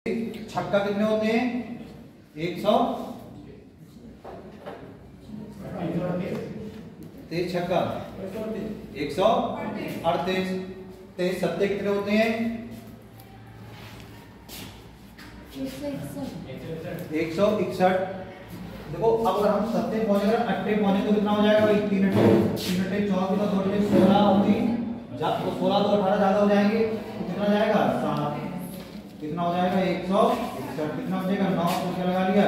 छक्का कितने होते हैं? 100 तेज छक्का 138। तेज सत्ते कितने होते हैं? 161। देखो अब अगर हम सत्ते पहुंचे अगर अट्ठे पहुंचे तो कितना हो जाएगा भाई? 3 अट्ठे 14 2 अट्ठे 16 होती, तो 16 2 18 ज्यादा हो जाएंगे तो कितना जाएगा? 7। कितना हो जाएगा? 161। कितना हो जाएगा? 9 को क्या लगा लिया।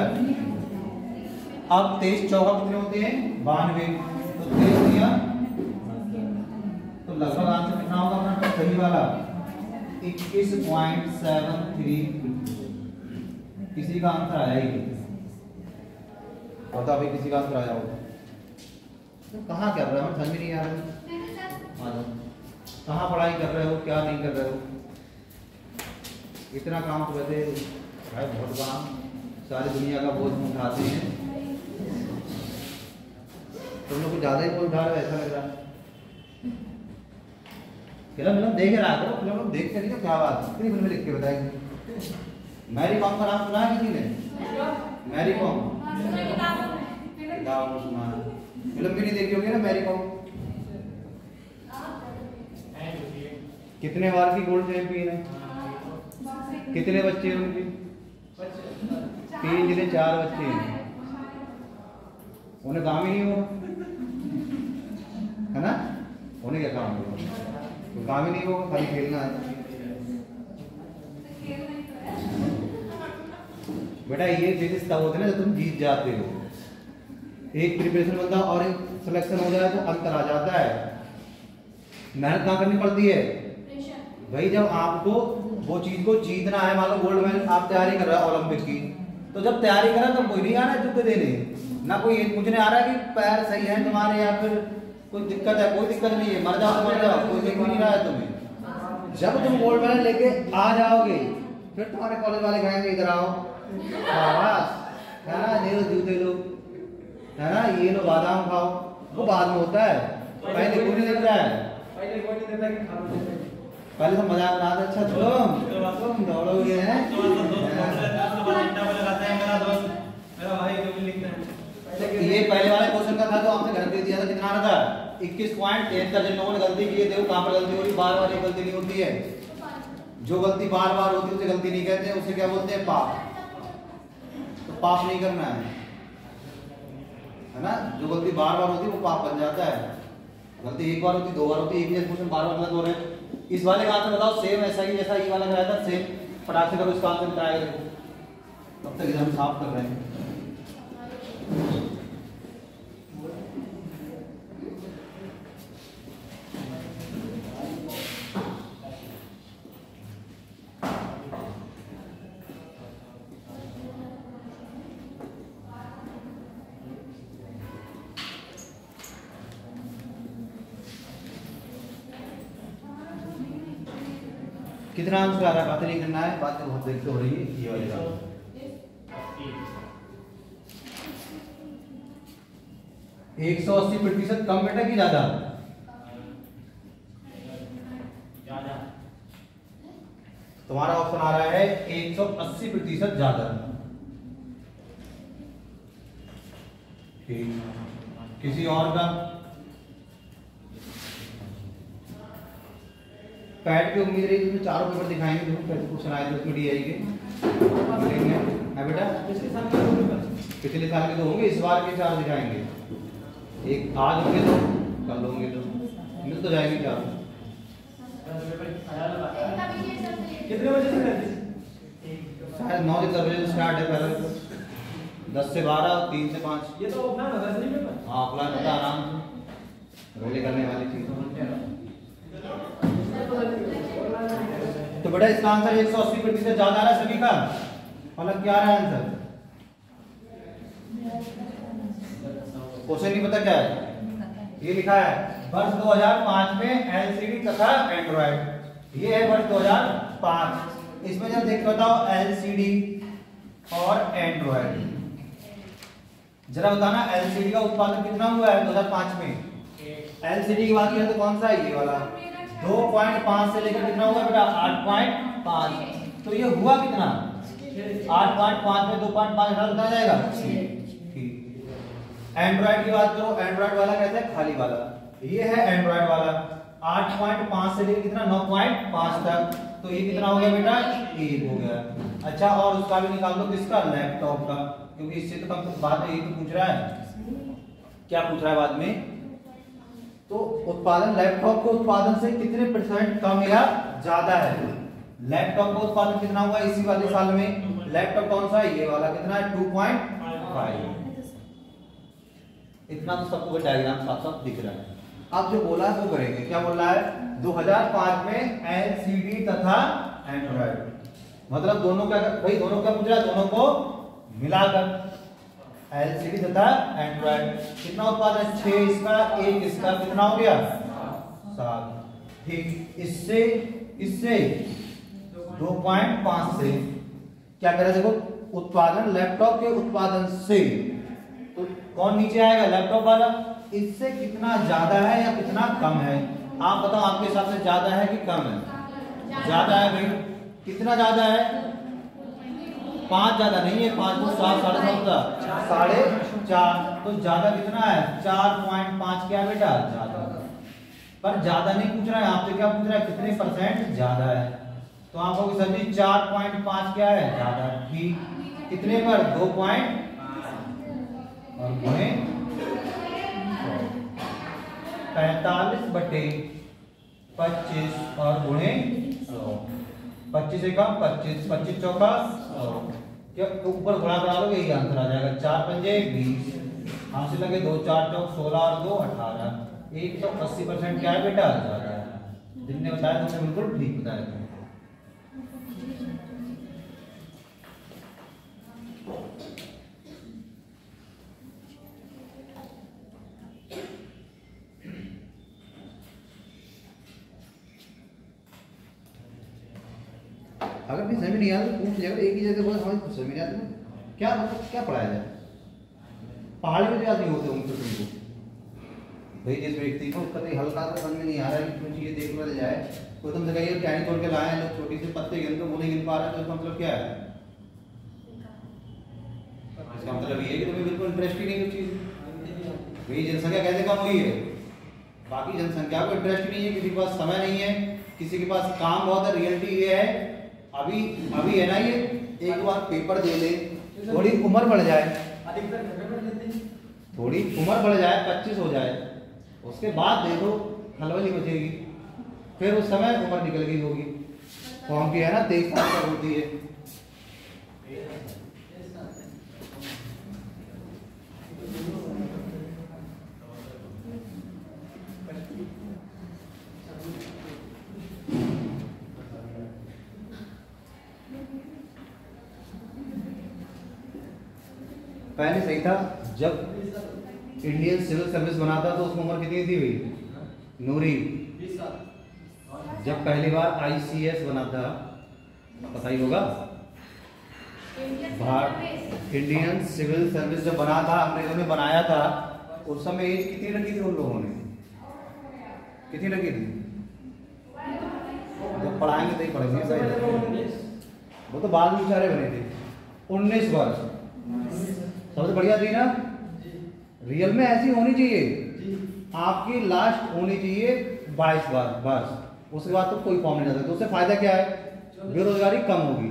अब तेज चौका कितने होते हैं? 92। तो तेज दिया तो लगभग आंसर कितना होगा अपना सही वाला? 21.73। किसी का आंसर आया ही बता भाई, किसी का आंसर आया होगा तो कहाँ कर रहे हो? समझ में नहीं आ रहा। कहाँ पढ़ाई कर रहे हो, क्या नहीं कर रहे हो? इतना काम तो वैसे भाई बहुत काम, सारी दुनिया का बोझ उठाते हैं। तुम लोग कुछ ज्यादा ही बोझ उठा रहे हो ऐसा लग रहा है। फिल्म देख रहा करो, फिल्म देखते नहीं तो क्या बात? कितनी फिल्में लिख के बताएंगे? मैरी कॉम का नाम सुना है किसी ने? मैरी कॉम किताब सुना है, फिल्म भी नहीं देखी होगी ना मैरी कॉम। कितने बार की गोल्ड चैंपियन है? कितने बच्चे हैं उनके? 3 जिले 4 बच्चे हैं। उन्हें काम ही नहीं होगा है ना? उन्हें क्या काम होगा? तो काम ही नहीं होगा, खाली खेलना है। बेटा ये चीज तब होती है ना जब तुम जीत जाते हो। एक प्रिपरेशन बनता और एक सिलेक्शन हो जाए तो अंतर आ जाता है। मेहनत कहाँ करनी पड़ती है भाई? जब आपको वो चीज को जीतना है, मान लो गोल्ड मेडल आप तैयारी कर रहे हो ओलंपिक की, तो जब तैयारी करा तो कोई नहीं आ रहा है जुत्ते देने, ना कोई पूछने आ रहा है कि पैर सही है तुम्हारे या फिर कोई दिक्कत है। कोई दिक्कत नहीं है, मर जाओ तो मर जाओ, कोई देख नहीं रहा है तुम्हें। जब तुम गोल्ड मेडल लेके आ जाओगे फिर तुम्हारे कॉलेज वाले कहेंगे इधर आओ, है ना, ले लो जूते लो, है ना, ये लो बादाम खाओ। वो बाद में होता है, पहले कोई नहीं देता है। पहले तो मजाक बना दे। अच्छा तुम दौड़ोगे हैं? ये पहले वाले क्वेश्चन का था तो आपने घर पे दिया था, कितना आना था? 21.73। जिन लोगों ने गलती की है देखो कहाँ पर गलती हो रही। बार बार ये गलती नहीं होती है। जो गलती बार बार होती है उसे गलती नहीं कहते हैं, उसे क्या बोलते हैं? पाप। तो पाप नहीं करना है ना? जो गलती बार बार होती है वो पाप बन जाता है। गलती एक बार होती, 2 बार होती, एक ही क्वेश्चन बार बार गलत हो रहे हैं। इस वाले का आंसर बताओ सेम ऐसा ही जैसा ये वाला कराया था, सेम फटाक से करो इसका आंसर बताया करो। तब तक एग्जाम साफ कर रहे हैं। कितना आंसर आ रहा है? बात नहीं करना है, बात बहुत देखते हो रही है। ये वाली बात 180% कम बेटा की ज्यादा? तुम्हारा ऑप्शन आ रहा है 180% ज्यादा। ठीक, किसी और का? पैट की उम्मीद रही जिसमें 4 पेपर दिखाएंगे, देखो कैसे क्वेश्चन आए थे उसमें डीआई के मिलेंगे है बेटा। पिछले साल के तो होंगे, इस बार के 4 दिखाएंगे। एक आज होंगे तो कल होंगे तो मिल तो जाएंगे 4। कितने बजे से? शायद 9 से 10 बजे स्टार्ट है पहले, 10 से 12, 3 से 5। ये तो ऑफलाइन होता है पेपर? हाँ ऑफलाइन होता है, आराम से रोले करने वाली चीज। तो बेटा इसका आंसर 180% ज्यादा आ रहा है सभी का। मतलब क्या आ रहा है आंसर? क्वेश्चन नहीं पता क्या है? ये लिखा है वर्ष 2005 में एलसीडी तथा एंड्रॉइड। ये है वर्ष 2005। इसमें जब देख बताओ एलसीडी और एंड्रॉइड, जरा बताना एलसीडी का उत्पादन कितना हुआ है 2005 में? एलसीडी की बात करें तो कौन सा है? ये वाला। 2.5 से लेकर कितना हुआ बेटा? 8.5। तो ये हुआ कितना? 8.5 में 2.5 घटा कितना जाएगा? 6। ठीक। एंड्रॉइड की बात करो, एंड्रॉइड वाला कैसा है? खाली वाला। ये है एंड्रॉइड वाला, 8.5 से लेकर कितना 9.5 तक, तो ये कितना हो गया बेटा? 1 हो गया। अच्छा, और उसका भी निकाल दो, किसका? लैपटॉप का, क्योंकि इससे तो कम बाद में ये तो पूछ रहा है। क्या पूछ रहा है बाद में? तो उत्पादन लैपटॉप के उत्पादन से कितने % कम या ज्यादा है? लैपटॉप का उत्पादन कितना हुआ इसी वाले साल में? लैपटॉप कौन सा है? ये वाला। कितना है? 2.5। इतना तो सबको डायग्राम साफ साफ दिख रहा है। अब जो बोला है वो करेंगे। क्या बोल रहा है? 2005 में एलसीडी तथा एंड्रॉइड, मतलब दोनों का भाई, दोनों क्या पूछ रहा है? दोनों को मिलाकर एलसीडी तथा एंड्रॉइड कितना उत्पादन? 6 इसका, 1 इसका, कितना हो गया? 7। ठीक। इससे 2.5 से क्या करें? देखो, उत्पादन लैपटॉप के उत्पादन से, तो कौन नीचे आएगा? लैपटॉप वाला। इससे कितना ज्यादा है या कितना कम है? आप बताओ, आपके हिसाब से ज्यादा है कि कम है? ज्यादा है भाई। कितना ज्यादा है? 5 ज्यादा नहीं है, 5 को 7, 7.5, 4.5। तो ज्यादा कितना है? 4.5। क्या बेटा? ज्यादा। पर ज्यादा नहीं पूछ रहा है आपसे, क्या पूछ रहा है? कितने % ज्यादा है? तो आप कहोगे सर जी 4.5 क्या है? ज्यादा। ठीक। कितने पर? 2 और गुणे 45/25 और गुणे 25 एकम 25, 25 चौका 100। क्या ऊपर गुणा करा लोगे, यही आंसर आ जाएगा। 4 पंजे 20, हाथ से लगे 2 4 चौक 16 और 2 18। 180% क्या है बेटा? ज्यादा है। जिनने बताया तुमने बिल्कुल ठीक बताया। अगर भी समझ नहीं आया तो पूछ लिया, एक ही जगह बोला समझ नहीं आता क्या मतलब क्या पढ़ाया जाए? पहाड़ी में आदमी होते होंगे तो तुमको भाई, जिस व्यक्ति को उसका हल्का सा समझ में नहीं आ रहा है कि कुछ ये देखना जाए, कोई तुमसे कहिए टहनी तोड़ के लाए हैं लोग, छोटी सी पत्ते गिन तो वो नहीं गिन पा रहा है, तो इसका मतलब क्या है? इसका मतलब ये है कि तुम्हें बिल्कुल इंटरेस्ट ही नहीं उस चीज। भाई जनसंख्या कैसे कम हुई है? बाकी जनसंख्या को इंटरेस्ट नहीं है, किसी के पास समय नहीं है, किसी के पास काम बहुत है। रियलिटी ये है, अभी है ना, ये एक बार पेपर दे ले, थोड़ी उम्र बढ़ जाए, थोड़ी उम्र बढ़ जाए, 25 हो जाए, उसके बाद देखो खलबली बचेगी, फिर उस समय उम्र निकल गई होगी। फॉर्म की है ना 23 साल तक होती है। पहले सही था, जब इंडियन सिविल सर्विस बना था तो उसमें उम्र कितनी थी भाई? नूरी। जब पहली बार आईसीएस बना था, पता ही होगा, इंडियन सिविल सर्विस जब बना था, अंग्रेजों ने बनाया था, उस समय एज कितनी रखी थी उन लोगों ने? कितनी रखी थी? जब पढ़ाएंगे तो ही पढ़ेंगे सही, वो तो बाद में बेचारे बने थे। 19 वर्ष सबसे बढ़िया थी ना? रियल में ऐसी होनी चाहिए, आपकी लास्ट होनी चाहिए 22 वर्ष, उसके बाद तो कोई फॉर्म नहीं जाता। तो उससे फायदा क्या है? बेरोजगारी कम होगी।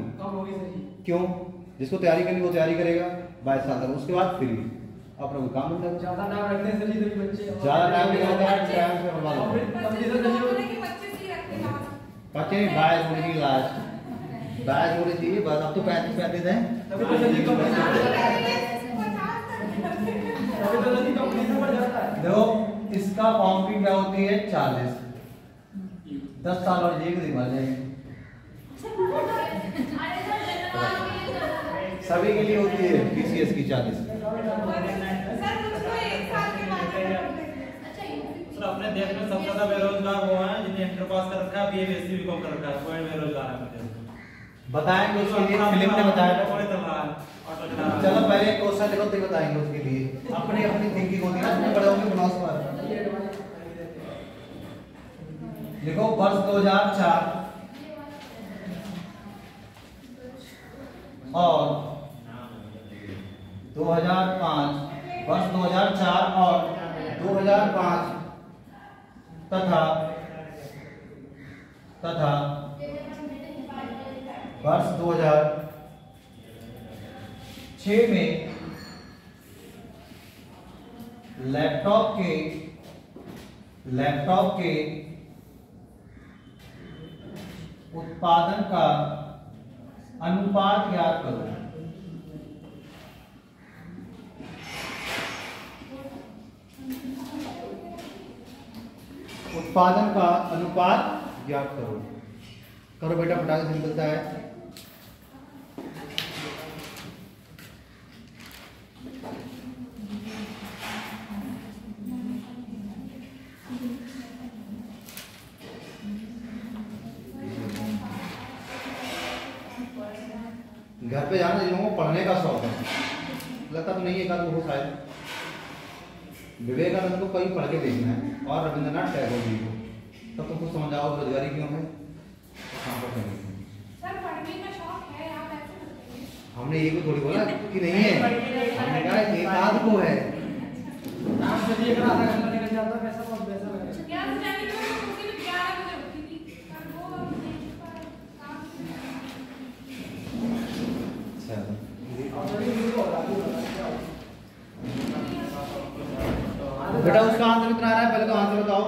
क्यों? जिसको तैयारी करनी वो तैयारी करेगा 22 साल तक, उसके बाद फ्री, अपना कोई काम मिलता है। ज्यादा टाइम नहीं होता है, टाइम से बर्बाद होता है। 22 होनी चाहिए लास्ट, 22 होनी चाहिए बस। अब तो 35 है। देखो इसका फॉर्म फी क्या होती है? 40। 10 साल और एक दिन मर जाएंगे। सभी के लिए होती है पीसीएस की 40। सर अपने देश में सबसे ज्यादा बेरोजगार वो हैं जिन्हें इंटर पास कर रखा है, बीएससी बीकॉम कर रखा है, कोई बेरोजगार है। बताएंगे उसके लिए, फिल्म में बताया था। चलो पहले क्वेश्चन देखो तो बताएंगे उसके लिए। अपनी अपनी थिंकिंग होती है ना, तुम बड़े होंगे फिलोसोफर। देखो वर्ष 2004 और 2005, वर्ष 2004 और 2005 तथा वर्ष 2006 में लैपटॉप के उत्पादन का अनुपात ज्ञात करो। उत्पादन का अनुपात ज्ञात करो। करो बेटा फटाफट, सिंपल है। घर पे जाना जिन लोगों को पढ़ने का शौक है, लगता तो नहीं है, वो शायद विवेकानंद को कहीं पढ़ के देखना है और रविंद्रनाथ टैगोर जी को, तब तुम कुछ समझ आओ बेरोजगारी क्यों है। सर पढ़ने का शौक है, आप ऐसे करते हैं। हमने ये भी थोड़ी बोला कि नहीं है, हमने कहा एक आध को है। आप से देख रहा था घंटा निकल जाता पैसा बहुत पैसा लगा। क्या जाने तो उसी में 11 बजे उठी थी, पर वो काम बेटा उसका आंसर कितना आ रहा है, पहले तो आंसर बताओ।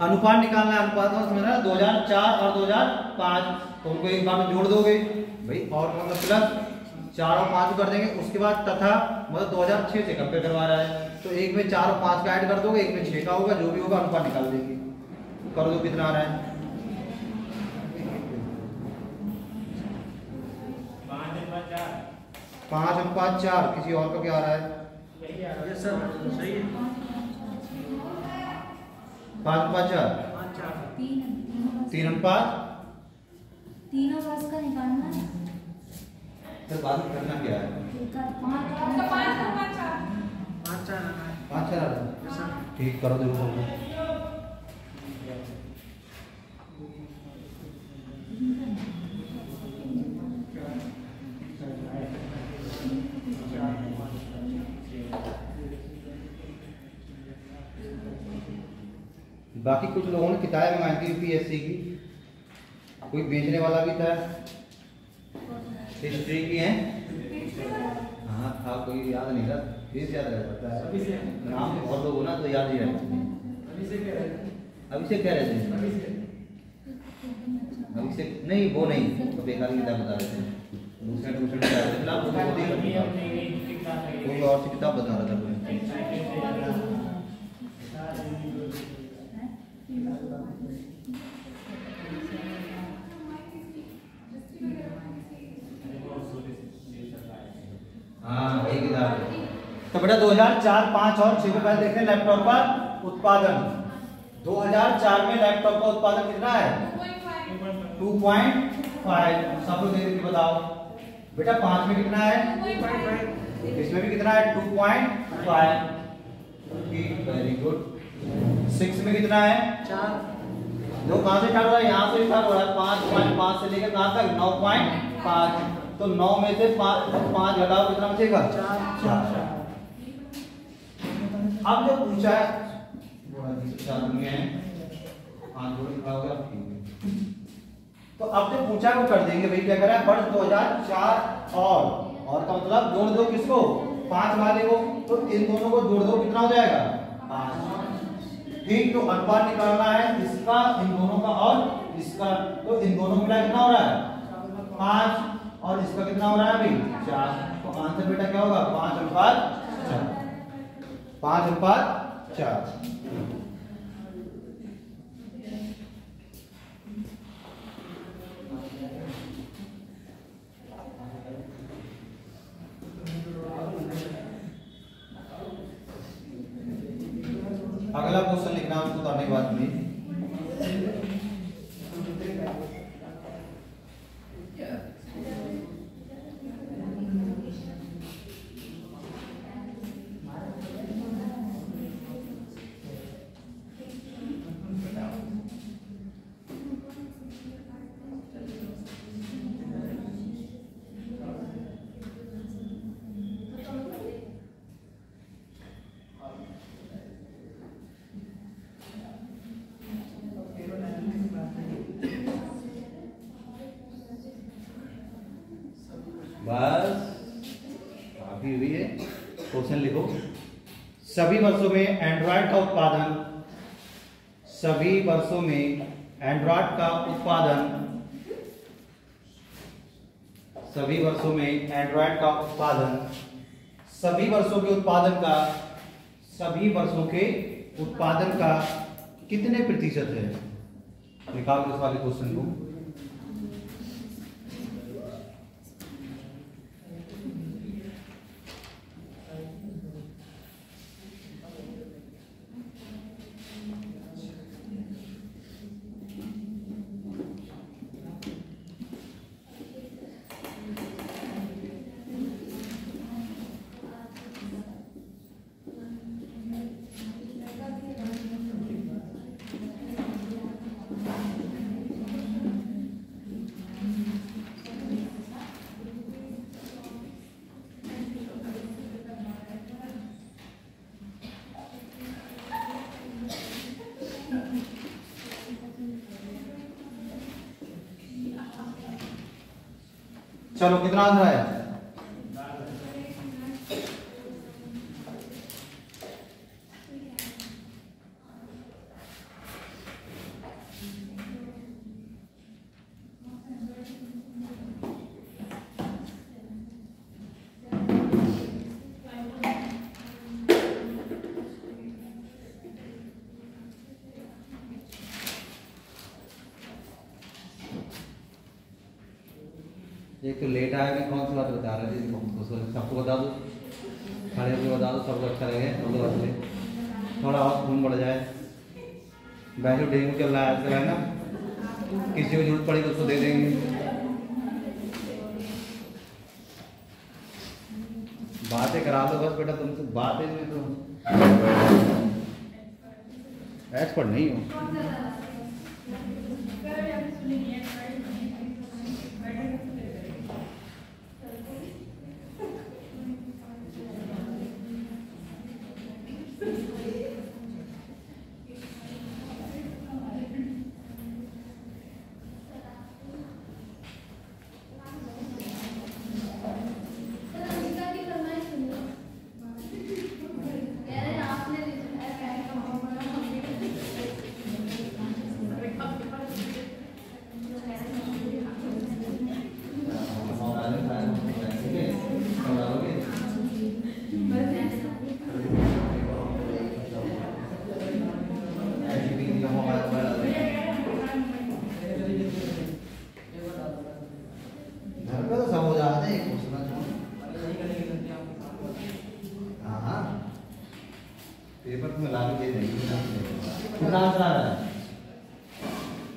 अनुपात निकालना है, अनुपात में समझना है 2004 और 2005, तो उनको एक बार में जोड़ दोगे भाई, और मतलब प्लस 4 और 5 कर देंगे, उसके बाद तथा मतलब 2006 से कंपेयर करवा रहा है, तो एक में 4 और 5 का ऐड कर दोगे, एक में 6 का होगा, जो भी होगा अनुपात निकाल देंगे। कर दो कितना आ रहा है। 5:4। किसी और का क्या आ रहा है? ये सर सही है। 5:4 3:5। तीनों बस का निकालना है। फिर बाद में करना क्या है? आपका 5 होगा 4। 5-4 आना है। 5-4 आ रहा है। ठीक, करो देखो। बाकी कुछ लोगों ने किताबें मंगाई थी यूपीएससी की, कोई बेचने वाला भी था, हिस्ट्री की है। हाँ था, कोई याद नहीं रहा, फीस याद रह जाता है, नाम तो बहुत लोग हो ना तो याद ही रहता है। अभिषेक कह रहे थे, अभिषेक नहीं, वो नहीं, तो बेकार की किताब बता रहे थे, दूसरे बता रहे थे, कोई और सी किताब बता रहा था। हाँ वही किताब है। तो बेटा 2004, 5 और 6 में पहले देखते हैं लैपटॉप का उत्पादन। 2004 में लैपटॉप का उत्पादन कितना है? 2.5। सब लोग देख के बताओ बेटा। 5 में कितना है? इसमें भी कितना है? 2.5। Very good. 6 में कितना है? 4। दो कहाँ से स्टार्ट हो रहा है? यहाँ से स्टार्ट हो रहा है। 5.5 से लेकर कहाँ तक? 9.5। तो 9 में से 5 घटाओ, कितना बचेगा? 4। अब जो पूछा है तो अब जो पूछा वो कर देंगे भाई। क्या करा है? वर्ष 2004 और का मतलब जोड़ दो किसको? 5 वाले को, तो इन दोनों को जोड़ दो, कितना हो जाएगा? 5। ठीक, तो अनुपात निकालना है इसका, इन दोनों का और इसका, तो इन दोनों मिला कितना हो रहा है? 5। और इसका कितना हो रहा है अभी? 4। तो आंसर बेटा क्या होगा? 5:4। 5:4। अगला क्वेश्चन लिखना है उसको करने के बाद में। बस काफी हुई है। क्वेश्चन लिखो। सभी वर्षों में एंड्रॉयड का उत्पादन, सभी वर्षों में एंड्रॉयड का उत्पादन, सभी वर्षों में एंड्रॉयड का उत्पादन, सभी वर्षों के उत्पादन का, सभी वर्षों के उत्पादन का कितने प्रतिशत है? निकाल इस वाले क्वेश्चन को। चलो कितना आंसर आया? एक तो लेट आया कि कौन सी बात बता रहे थे, सबको बता दो, खड़े होकर बता दो, सबको अच्छा लगे। थोड़ा और खून बढ़ जाए। वैसे डेंगू चल रहा है ना, किसी को जरूरत पड़ी तो उसको दे देंगे। बातें करा दो बस बेटा, तुमसे बातें में तो एक्सपर्ट नहीं हो।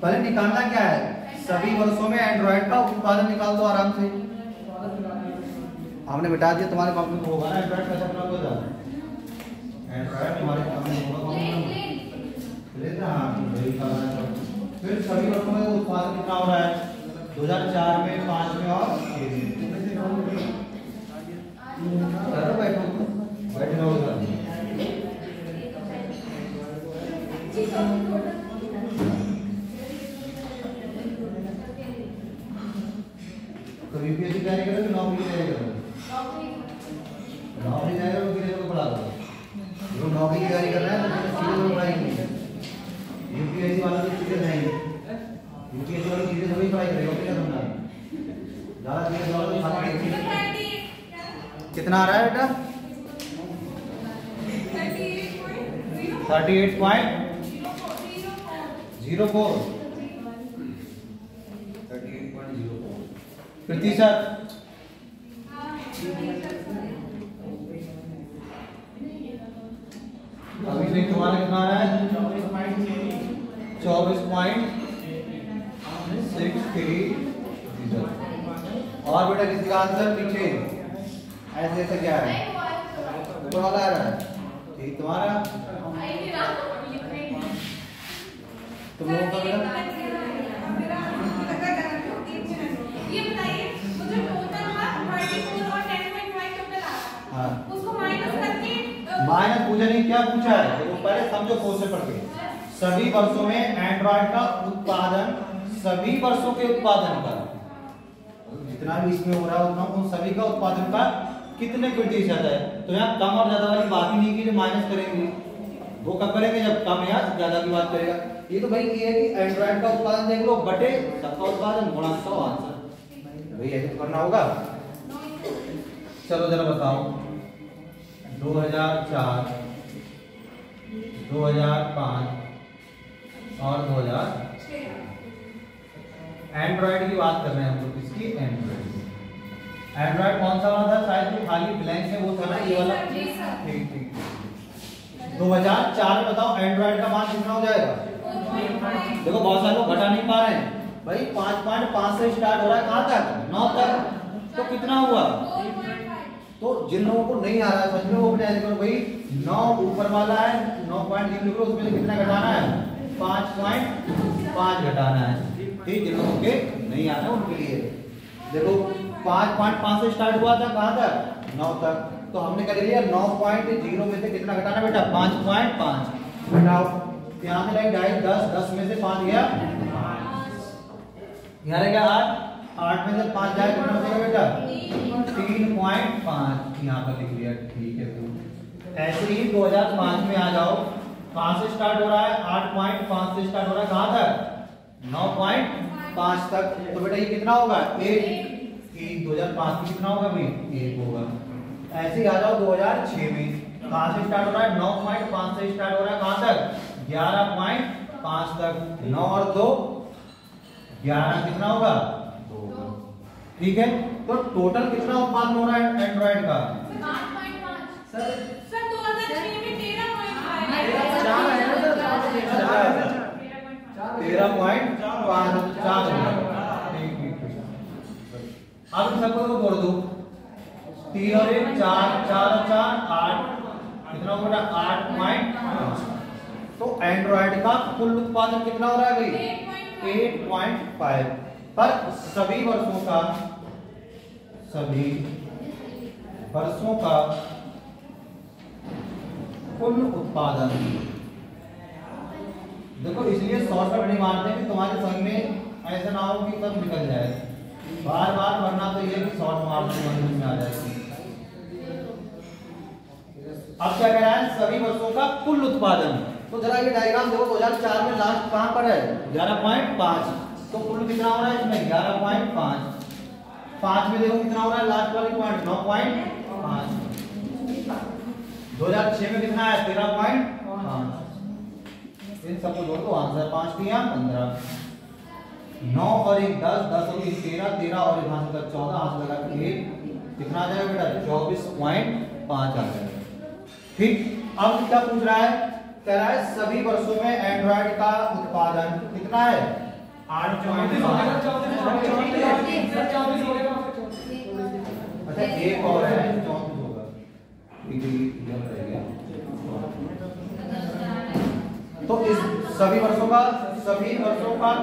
पहले निकालना क्या है? सभी वर्षों में एंड्रॉयड का उत्पादन निकाल दो आराम से। हमने बिठा दिया, तुम्हारे कंपनी को होगा ना एंड्रॉयड कैसे बना दो। एंड्रॉयड तुम्हारे कंपनी होगा। फिर सभी वर्षों में उत्पादन कितना हो रहा है? 2004 में, 5 में और 6 में। बैठो बैठे रहो। तो यूपीएससी तैयारी करो कि नौकरी की तैयारी करो? नौकरी तैयारी करो, किसी को पढ़ा दो। जो नौकरी की तैयारी कर रहा है तो सीधे तो पढ़ाई नहीं है। यूपीएससी वाला तो सीधे नहीं, यूपीएससी वाला सीधे सभी पढ़ाई करेगा। क्या समझना है? ज़्यादा सीधे वाला तो खाली कितना आ रहा है बेटा? 38.04 प्रतिशत। अभी से तुम्हारा कितना आ रहा है? 24.63। और बेटा किसी का आंसर पीछे ऐसे ऐसे क्या है? ऊपर वाला आ रहा है ठीक तुम्हारा। तुम लोगों का बेटा ये बताइए मुझे टोटल मार्क्स 34 और 10.5 टोटल आ रहा है, उसको माइनस करके माइनस पूछा नहीं, क्या पूछा है? देखो पहले समझो क्वेश्चन पढ़ के। सभी वर्षों में एंड्रॉयड का उत्पादन, सभी वर्षों के उत्पादन का, जितना भी इसमें हो रहा है उतना उन सभी का उत्पादन का कितने प्रतिशत है। तो यहाँ कम और ज्यादा वाली बात ही नहीं की जो माइनस करेंगे, वो कब करेंगे जब कम या ज्यादा की बात करेगा। ये तो भाई ये है कि एंड्रॉइड का उत्पादन देख लो बटे सबका उत्पादन गुणा 100 आंसर, भाई ऐसे तो करना होगा। चलो जरा बताओ 2004, 2005 और 2006 एंड्रॉइड की बात कर रहे हैं हम लोग। किसकी? एंड्रॉइड कौन सा वाला था? शायद जो खाली ब्लैंक है वो था ना, ये वाला। ठीक ठीक। 2004 में बताओ एंड्रॉइड का मान कितना हो जाएगा? देखो बहुत सारे लोग घटा नहीं पा रहे हैं भाई, 5.5 से स्टार्ट हो रहा है कहाँ तक? 9 तक। तो कितना हुआ? तो जिन लोगों को नहीं आ रहा है समझ लो, वो अपने ऐसे करो भाई 9 ऊपर वाला है 9.0 लिख लो, उसमें से कितना घटाना है? 5.5 घटाना है। ठीक, जिन लोगों के नहीं आ रहा है उनके लिए देखो 5.5 से स्टार्ट हुआ था कहाँ तक? 9 तक। तो हमने कर लिया 9.0 में से कितना घटाना बेटा? 5.5 घटाओ। यहाँ से लाइक 10 में से 5 गया, यहाँ रहेगा 8 में से 5 जाए कितना हो जाएगा बेटा? 3.5 यहाँ पर लिख लिया। ठीक है, तो ऐसे ही 2005 में आ जाओ, कहाँ से स्टार्ट हो रहा है? 8.5 से स्टार्ट हो रहा है कहाँ तक? 9.5 तक। तो बेटा ये कितना होगा? 1। 2005 में कितना होगा भाई? 1 होगा। ऐसे ही आ जाओ 2006 में, कहाँ से स्टार्ट हो रहा है? 9.5 से स्टार्ट हो रहा है कहाँ तक? 11.5 तक। 9 और 2 11 कितना होगा? 2। ठीक है, तो टोटल कितना उत्पादन हो रहा है एंड्रॉइड का? 5.5 सर 2006 में 13.5 अब इन सबको तो जोड़ दो, 3 और 1 4, 4 और 4 8, कितना होगा? 8.5। तो एंड्रॉइड का कुल उत्पादन कितना हो रहा है भाई? 8.5। पर सभी वर्षों का कुल उत्पादन देखो, इसलिए शॉर्टकट नहीं मारते कि तुम्हारे संग में ऐसा ना हो कि सब निकल जाए। बार बार वरना तो ये भी शॉर्ट मार्क्स में आ जाएगी। अब क्या कह रहा है? सभी वर्षों का कुल उत्पादन। तो जरा ये डायग्राम देखो, 2004 में लास्ट कहां पर है? 11.5। तो कुल कितना हो रहा है इसमें? 11.5। 5 में देखो कितना हो रहा है? लास्ट वाली पॉइंट 9.5। 2006 में कितना है? 13.5। इन सबको जोड़ दो, आंसर 5 दिया 15। 9 और 1 10, 10 और 1 13, 13 और 1 हाथ तक 14, हाथ लगा के 1 कितना आ जाएगा बेटा? 24.5 आ जाएगा। ठीक, अब क्या पूछ रहा है? कह रहा है सभी वर्षों में एंड्रॉइड का उत्पादन कितना है? 8.5। अच्छा एक और है 34 होगा। तो इस सभी वर्षों का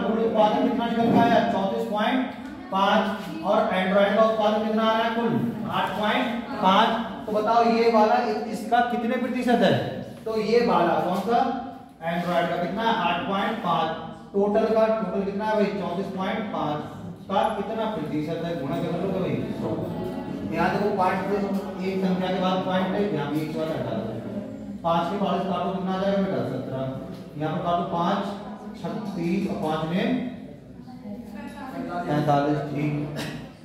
कुल उत्पादन कितना निकल का है? 34.5। और एंड्रॉइड का उत्पादन कितना आ रहा है? कुल 8.5। तो बताओ ये वाला इसका कितने प्रतिशत है? तो ये वाला कौन सा? एंड्रॉइड का कितना है? 8.5। टोटल कितना है भाई? 34.5 का कितना प्रतिशत है? गुणा कर लो भाई। यहाँ देखो पॉइंट एक संख्या के बाद पॉइंट है, यहाँ भी एक वाला हटा दो। 5 के 40 काटो कितना आ जाएगा बेटा? 17। यहाँ पर काटो 5 36 और 5 में 45। ठीक,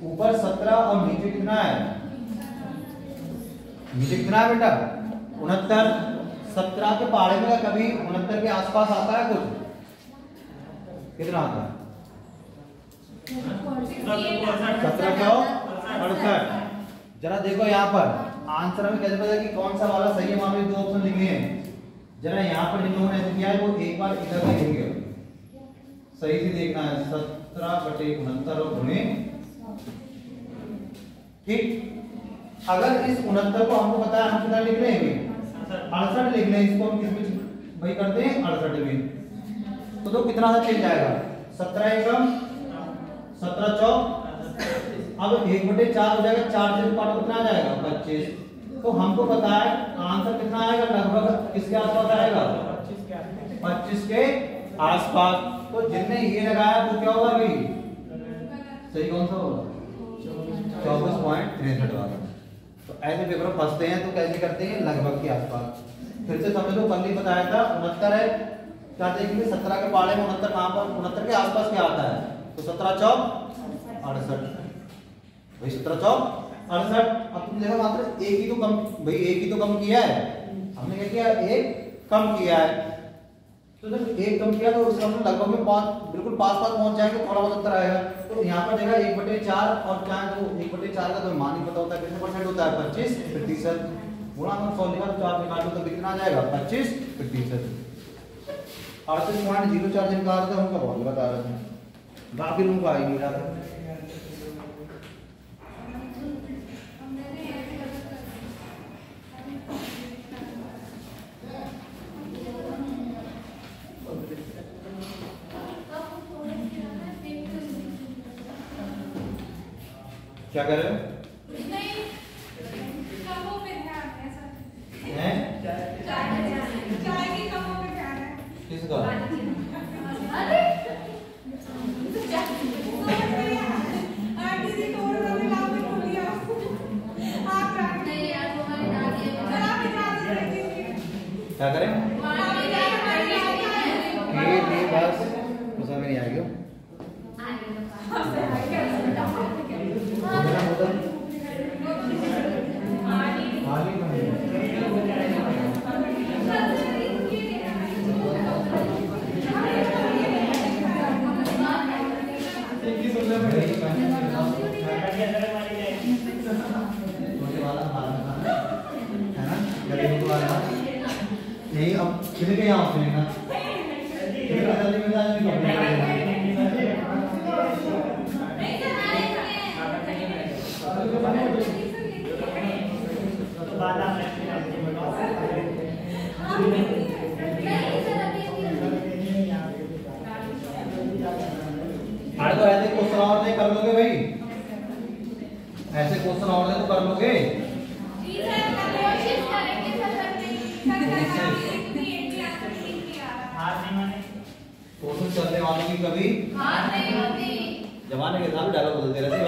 ऊपर 17 और नीचे कितना है? नीचे कितना है बेटा? 69। 17 के पहाड़े में कभी 69 के आसपास आता है कुछ? कितना आता है? 17 क्या हो? 68। जरा देखो यहाँ पर आंसर में कैसे पता कि कौन सा वाला सही है? वहां पे 2 ऑप्शन लिखे हैं। जरा यहाँ पर जिन लोगों ने ऐसे किया है वो एक बार इधर देखेंगे, सही से देखना है। 17/69 और गुणे। ठीक, अगर इस 69 को हमको पता है हम कितना लिख लेंगे? 68 लिख लें। इसको हम किसमें भाई करते हैं? 68 में। तो कितना सा चेंज आएगा? 17 एकम 17 चौक। अब 1/4 हो जाएगा। 4 से काटो कितना आ जाएगा? 25। तो हमको पता है आंसर कितना आएगा? लगभग किसके आसपास आएगा? 25 के आसपास। तो जिनने ये लगाया वो क्या होगा भाई? सही कौन सा होगा? 24.63 वाला। तो ऐसे पेपर फंसते हैं तो कैसे करते हैं, लगभग के आसपास। फिर से समझ लो, कल ही बताया था 69 है, क्या देखेंगे 17 के पाले में 69 कहाँ पर, 69 के आसपास क्या आता है, तो 17 चौक 68, भाई 17 चौक 68। अब तुम देखो मात्र एक ही तो कम, भाई एक ही तो कम किया है हमने, क्या किया, एक कम किया है। तो जब एक कम किया तो उसका हम लगभग में 5 बिल्कुल पास पहुंच जाएंगे, थोड़ा बहुत अंतर आएगा। तो यहाँ पर देखा 1/4 और क्या है, तो 1/4 का तो मान ही पता होता है कितने परसेंट होता है, 25%। गुणा में 100 लिखा तो 4 निकाल तो कितना आ जाएगा, 25%। 38.04 जिनका आ रहा था उनका बहुत बता रहे थे, बाकी लोगों को आ ही नहीं रहा था। क्या कर रहे हो? नहीं, कमों पे ध्यान है सर। हैं? चाय की कमों पे ध्यान है। किसका? अरे आंटी जी तोड़ रहे हैं, लाभ में खोलिए आप नहीं यार, तुम्हारी दादी है, आप इजाजत रखिए। क्या करें? ये बस समझ में नहीं आएगी। नहीं अब कितने के यहाँ से लेना जल्दी में जाने तो ऐसे क्वेश्चन और नहीं कर लोगे भाई, ऐसे क्वेश्चन और नहीं तो कर लोगे। कोशिश करने वालों की कभी हार नहीं होती। जमाने के हिसाब से डायलॉग बदलते रहते हैं।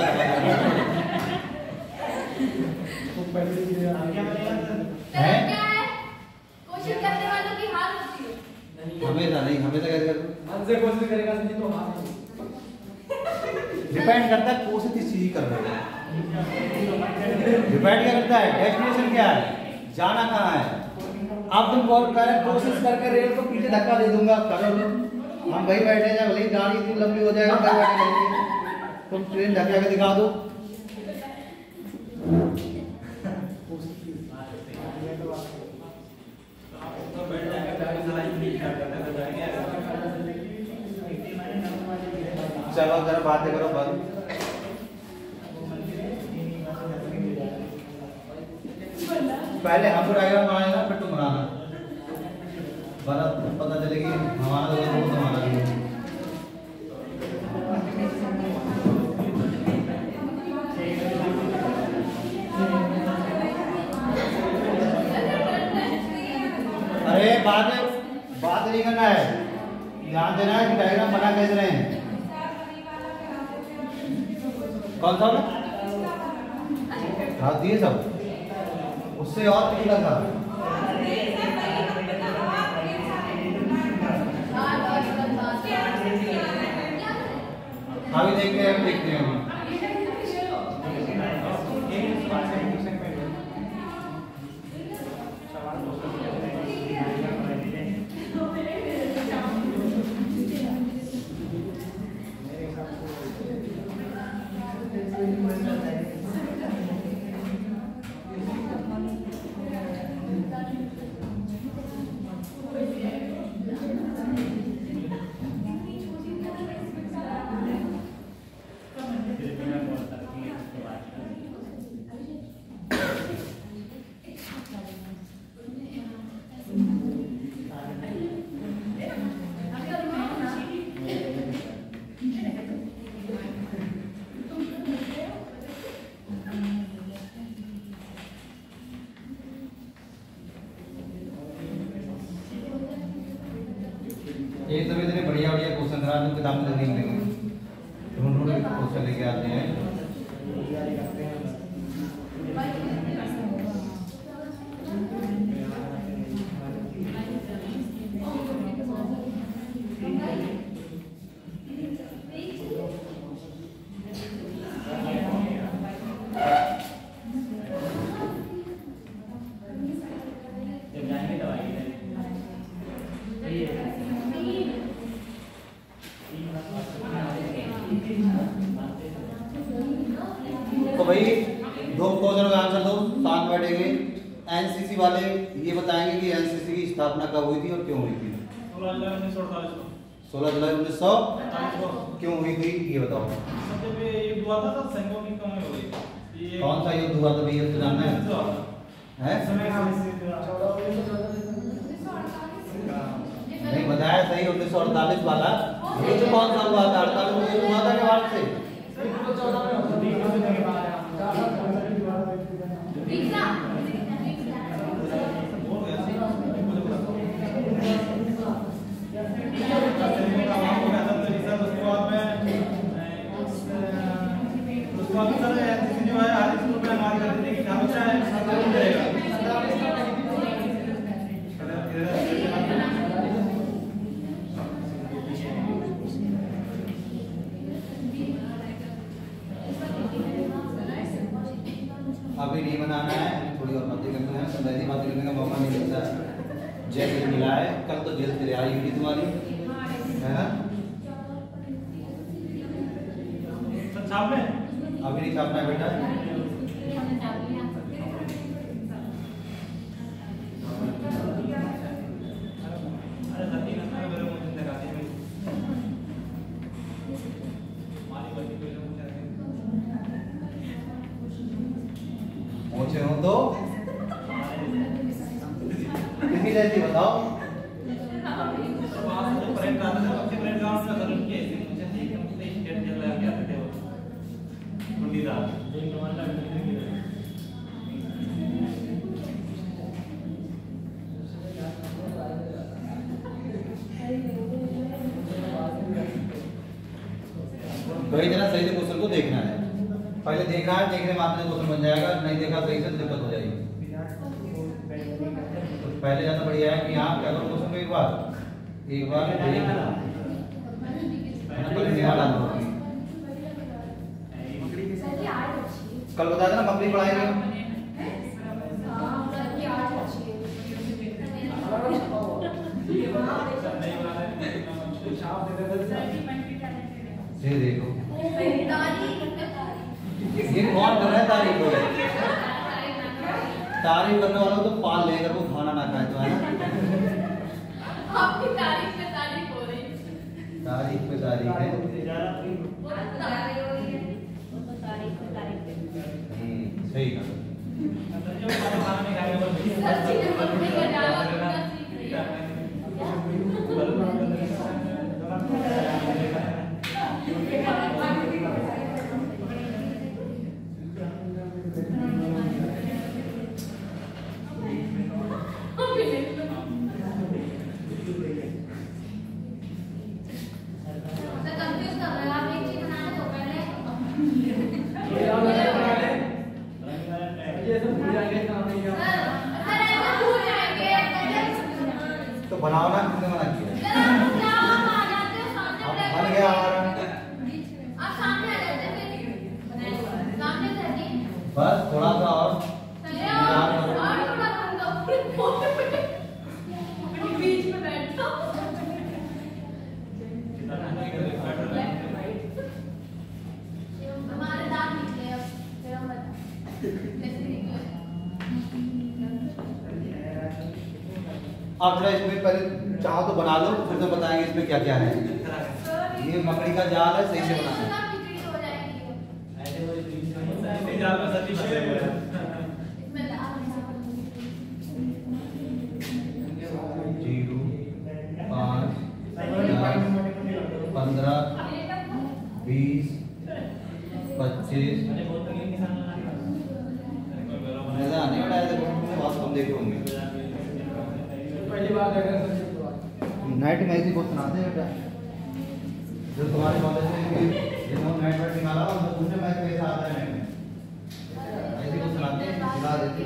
कोशिश करने वालों की हार होती है। हमेशा नहीं, हमेशा कैसे करते, मन से कोशिश करेगा नहीं तो हार नहीं। डिपेंड करता है कोशिश किस चीज कर रहे हैं, डिपेंड क्या करता है, डेस्टिनेशन क्या है, जाना कहाँ है। अब तुम बहुत कर कोशिश करके रेल को पीछे धक्का दे दूंगा, करो लो, हम वही बैठे जाए, भले गाड़ी इतनी लंबी हो जाएगी वही बैठे रहेंगे, तुम ट्रेन धक्का के दिखा दो। चलो जरा बातें करो बंद। पहले हम डायग्राम बनाएगा फिर तुम बनाना, बना पता चलेगी हमारा तो तुम्हारा भी। अरे बात नहीं करना है, ध्यान देना है कि डायग्राम बना कैसे रहे हैं। कौन सा हाँ दिए सब, उससे और पिछला था अभी देखते हैं एक तो इतने बढ़िया बढ़िया क्वेश्चन करा, जो किताब में देखने लगे ढूंढ ढूंढ के क्वेश्चन लेके आते हैं। तो भाई दो क्वेश्चन का आंसर दो, साथ बैठेंगे। एनसीसी वाले ये बताएंगे कि एनसीसी की स्थापना कब हुई थी और क्यों हुई थी। 16 जुलाई 1948 को। 16 जुलाई 1900 को क्यों हुई थी ये बताओ। जब ये युद्ध हुआ था तब सैनिकों की कमी हो गई। ये कौन सा युद्ध हुआ था भैया, तो जानना है हैं? नहीं बताया सही, 1948 वाला युद्ध कौन सा हुआ था? 48 में युद्ध हुआ था के बाद से? अभी नहीं बनाना है, थोड़ी और बातें करनी है, संदेही बातें करने का मौका नहीं मिलता है। जेल मिला है, कल तो जेल से रिहाई हुई तुम्हारी, है ना? छाप में अभी नहीं छापना है बेटा। अरे धरती में मेरे मुंह से लगाती है मारी बच्ची को जो मुझे पहुंचे हो तो कितनी जल्दी बताओ। वहां से परेड आता था, सबसे परेड ग्राउंड में सर उनके मुझे ठीक है, मुझे स्टेट जेल लगा के आते थे वो कुंडीदा जेल कमांडर भाई जरा सही से क्वेश्चन को देखना है, पहले देखना है, देखने में आपने क्वेश्चन बन जाएगा, नहीं देखा सही से तो दिक्कत हो जाएगी। तो पहले ज्यादा बढ़िया है कि आप क्या करो क्वेश्चन को एक बार देखना, पहले निकाल डालो। कल बताया था ना मकड़ी पढ़ाएंगे। ये देखो ये कौन कर रहा है तारीफ को? तारीफ करने वालों तो पाल लेकर वो खाना ना खाए तो, है ना? आपकी तारीफ पे तारीफ हो रही है। तारीफ पे तारीफ है। सही कहा। तो बनाओ ना, किसने मना किया? बन गया हमारा। बस थोड़ा सा और बीच में बैठता हमारे दांत निकले अब तेरा बता आप थोड़ा इसमें पहले चाहो तो बना लो, फिर तो बताएंगे इसमें क्या क्या है। ये मकड़ी का जाल है, सही से बनाना है। जाल में सती शेर है। 0 5 15 20 25 मजा आने वाला है, बहुत कम देखे होंगे। पहली बार देख रहे हैं नाइट में ऐसी क्वेश्चन आते हैं बेटा, जो तुम्हारे कॉलेज में जिन्होंने नाइट में निकाला उनसे पूछे मैथ कैसा आता है। चलाते चला देते।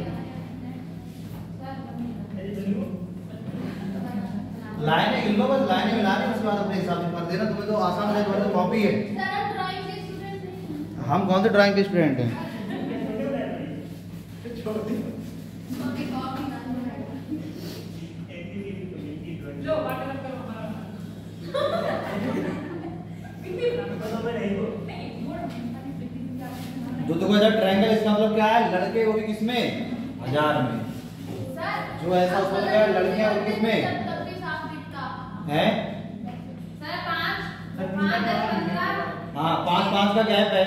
लाइनें गिन लो, बस लाइनें मिलाने उसके बाद अपने हिसाब से कर देना। तुम्हें तो आसान है, तुम्हारी तो कॉपी है। हम कौन से ड्राइंग के स्टूडेंट हैं? जो देखो इधर ट्रायंगल, इसका मतलब क्या है? लड़के वो भी किसमें? 1000 में। जो ऐसा उसका क्या है? लड़कियां वो किसमें है? हाँ 5-5 का गैप है।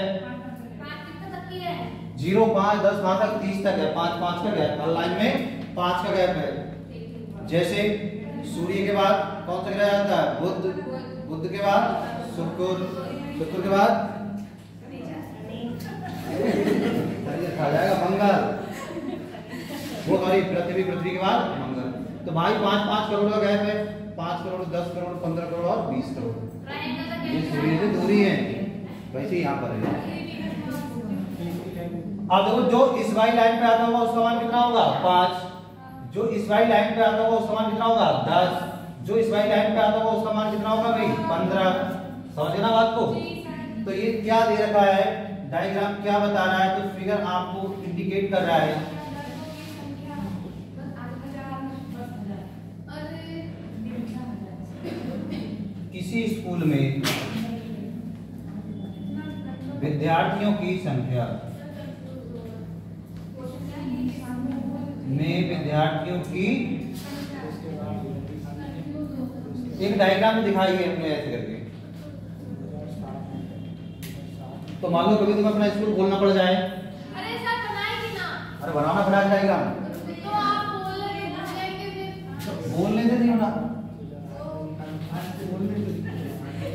0 5 10 5 तक 30 तक है। 5-5 का गैप हर लाइन में 5 का गैप है। जैसे सूर्य के बाद कौन सा ग्रह आता है? बुध। बुध के बाद शुक्र। शुक्र के बाद खा जाएगा मंगल। वो सॉरी पृथ्वी। पृथ्वी के बाद मंगल। तो भाई 5-5 करोड़ का गैप है। 5 करोड़ 10 करोड़ 15 करोड़ और 20 करोड़। ये सूर्य से दूरी है, वैसे यहाँ पर है। अब देखो जो इस वाली लाइन पे आता होगा उसका मान कितना होगा? 5। जो इस वाली लाइन पे आता होगा उसका मान कितना होगा? 10। जो इस वाली लाइन पे आता होगा उसका मान कितना होगा भाई? 15। समझे ना बात को? तो ये क्या दे रखा है? डायग्राम क्या बता रहा है? तो फिगर आपको इंडिकेट कर रहा है। किसी स्कूल में विद्यार्थियों की संख्या एक डायग्राम दिखाई है हमने ऐसे करके। तो मान लो कभी तुम्हें अपना स्कूल खोलना पड़ जाए। अरे सर बनाएगी ना। अरे बनाना पड़ेगा डायग्राम। तो आप बोलने से नहीं होना।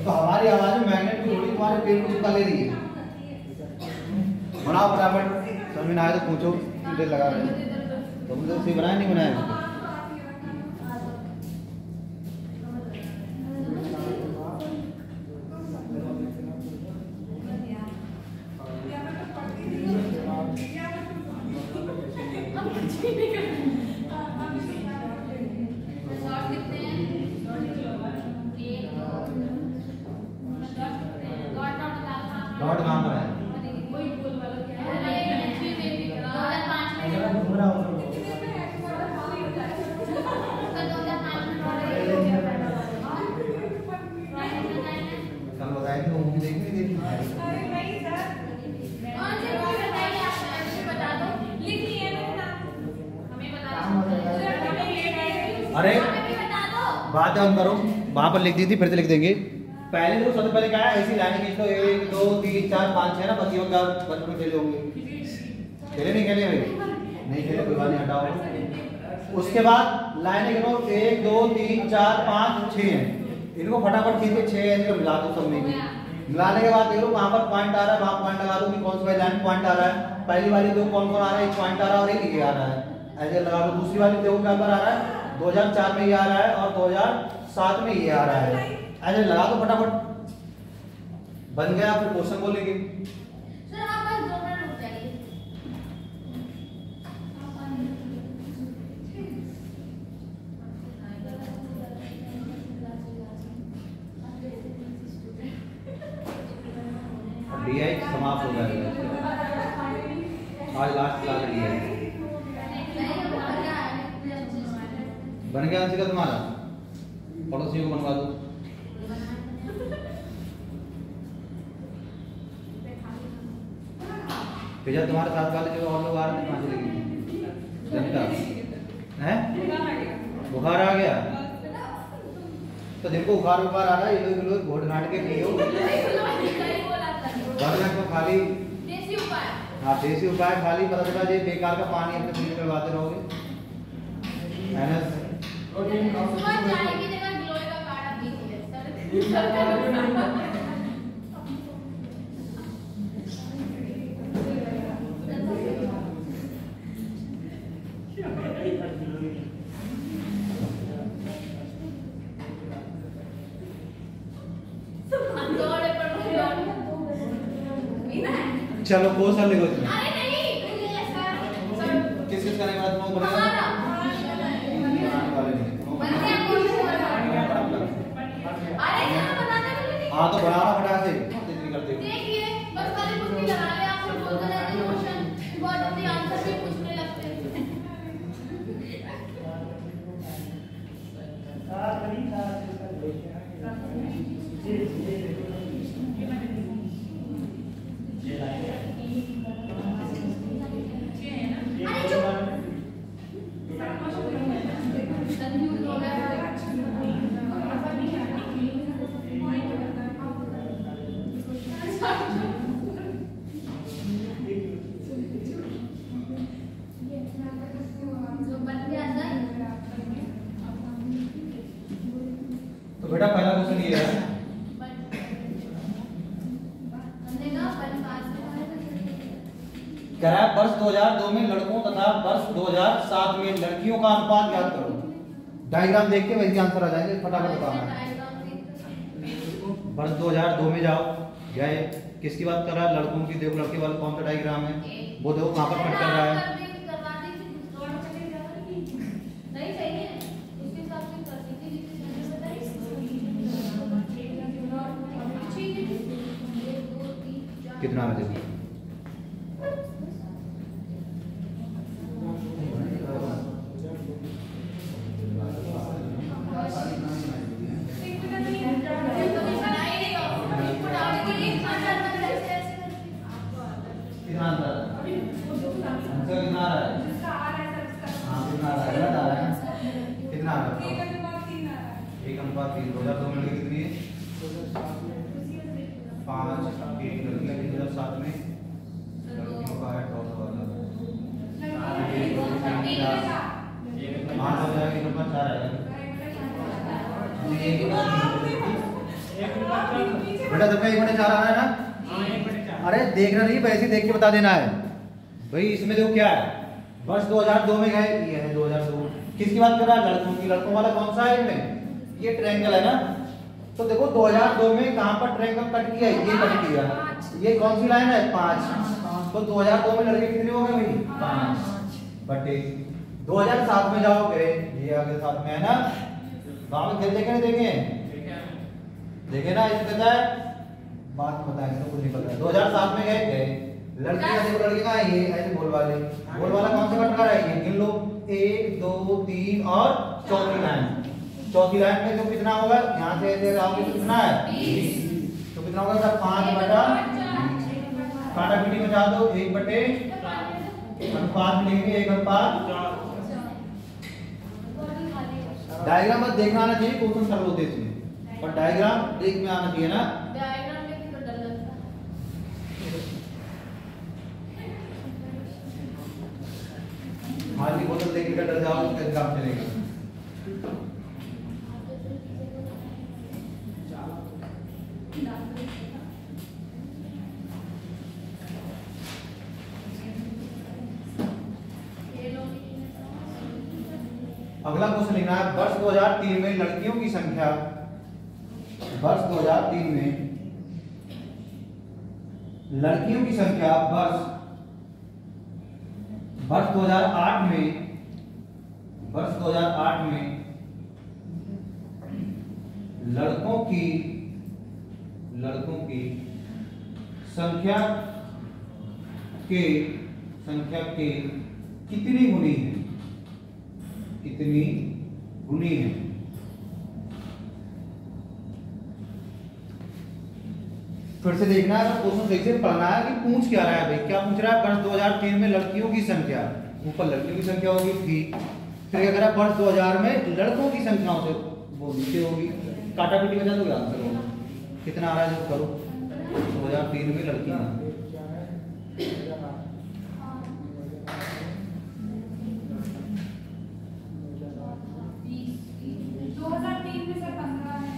तो हमारी आवाज में मैग्नेट की थोड़ी तुम्हारे पेड़ को चिपका ले रही है। बनाओ फटाफट। समझ में आए तो पूछो, देर लगा रहे हो। तुमने उसे बनाया नहीं बनाया? डॉट कहाँ पर है? कल बताए थे वो मूवी देखी नहीं देखी? अरे बात हम करो, वहां पर लिख दी थी, फिर से लिख देंगे। पहले तो सबसे पहले क्या है? ऐसी लाइनें खींच लो, 1 2 3 4 5 6 ना। बच्चियों का बचपन में खेले होंगे। खेले नहीं खेले भाई? नहीं खेले, कोई बात नहीं, हटाओ। उसके बाद लाइनें गिनो, 1 2 3 4 5 6 हैं। इनको फटाफट खींच के 6 ऐसे मिला दो सब में। मिलाने के बाद देखो वहां पर पॉइंट आ रहा है, वहां पॉइंट लगा दो कि कौन सी लाइन पॉइंट आ रहा है। पहली वाली दो कौन कौन आ रहा है? एक पॉइंट आ रहा है और एक ये आ रहा है, ऐसे लगा दो। दूसरी वाली देखो क्या पर आ रहा है? 2004 में ये आ रहा है और 2007 में ये आ रहा है, ऐसे लगा दो फटाफट। बन गया। फिर क्वेश्चन बोलेंगे। सर आप बस 2 मिनट रुक जाइए। डीआई समाप्त हो जाएगा आज, लास्ट क्लास डीआई बन गया। अंशिका तुम्हारा पड़ोसियों को बनवा दो। फिर जब तुम्हारे साथ वाले जो और लोग आ रहे थे कहाँ चले गए? जनता है? बुखार आ गया? तो जिनको बुखार आ रहा है ये लोग घोट घाट के पियो। वरना तो खाली देसी उपाय। हाँ देसी उपाय खाली पता चला ये बेकार का पानी अपने शरीर में करवाते रहोगे। सुबह चाय की जगह गिलोय का काढ़ा पीजिए सर। चलो क्वेश्चन लिखो। अरे नहीं, सर हाँ तो बढ़ाना फटाक से इतनी करते हो। देखिए बस खाली कुछ लगा ले, आप लोग बोलते रहते हैं क्वेश्चन बहुत जल्दी आंसर भी पूछने लगते हैं। अरे चुप, कंफ्यूज हो गया। तो बेटा पहला क्वेश्चन ये है, कह रहा है वर्ष 2002 में लड़कों तथा वर्ष 2007 में लड़कियों का अनुपात ज्ञात करो। डायग्राम देख के वैसे आंसर आ जाएंगे, फटाफट बताना है। वर्ष 2002 में जाओ, गए, किसकी बात कर रहा है? लड़कों की। देखो लड़के वाला कौन सा डायग्राम है, वो देखो कहां पर कट कर रहा है। नहीं सही है, उसके साथ में कर दी थी कितना आ जाएगा? बेटा सबका 1/4 आ रहा है ना? अरे देखना नहीं, वैसे देख के बता देना है भाई। इसमें देखो क्या है, वर्ष 2002 में गए, ये है 2002। किसकी बात कर रहा है? लड़कों की। लड़कों वाला कौन सा है इनमें? ये ट्रायंगल है ना। तो देखो 2002 में कहां पर ट्रायंगल कट किया है? ये कट किया। ये कौन सी लाइन है? 5। तो 2002 में लड़के कितने हो गए भाई? 5 बटे 2007 में जाओगे, ये आगे साथ में है ना, वहां पे खेलते नहीं देखे देखे ना। इसमें कहता है बात बताएंगे तो कुछ नहीं पता है। 2007 में गए, लड़की का देखो, लड़की का ये ऐसे गोल वाले, गोल वाला कौन सा कट रहा है? ये गिन लो, 1 2 3 और चौथी लाइन। चौथी लाइन में जो कितना होगा, यहाँ से ऐसे आओगे तो कितना है? 20। तो कितना होगा? 5 बटा, काटा पीटी बचा दो, 1 बटे अनुपात लिखेंगे, 1/4। डायग्राम बस देखना आना चाहिए, क्वेश्चन सरल होते इसमें, पर डायग्राम देख में आना चाहिए ना। डायग्राम देख के डर लगता है। खाली बोतल देख के डर जाओ तो काम चलेगा। अगला क्वेश्चन लिखना है, वर्ष 2003 में लड़कियों की संख्या, वर्ष 2003 में लड़कियों की संख्या वर्ष 2008 में, वर्ष 2008 में लड़कों की संख्या के कितनी गुनी है? कितनी गुनी है? फिर से देखना है, क्वेश्चन सही से पढ़ना है कि पूछ क्या रहा है भाई। क्या पूछ रहा है? वर्ष 2003 में लड़कियों की संख्या, ऊपर लड़कियों की संख्या होगी थी, फिर क्या कह रहा है? वर्ष 2000 में लड़कों की संख्याओं से वो नीचे होगी, काटा पीटी बचा दोगे आंसर होगा। कितना आ रहा है जो करो? 2003 में लड़कियां, 2003 में सर 15 है,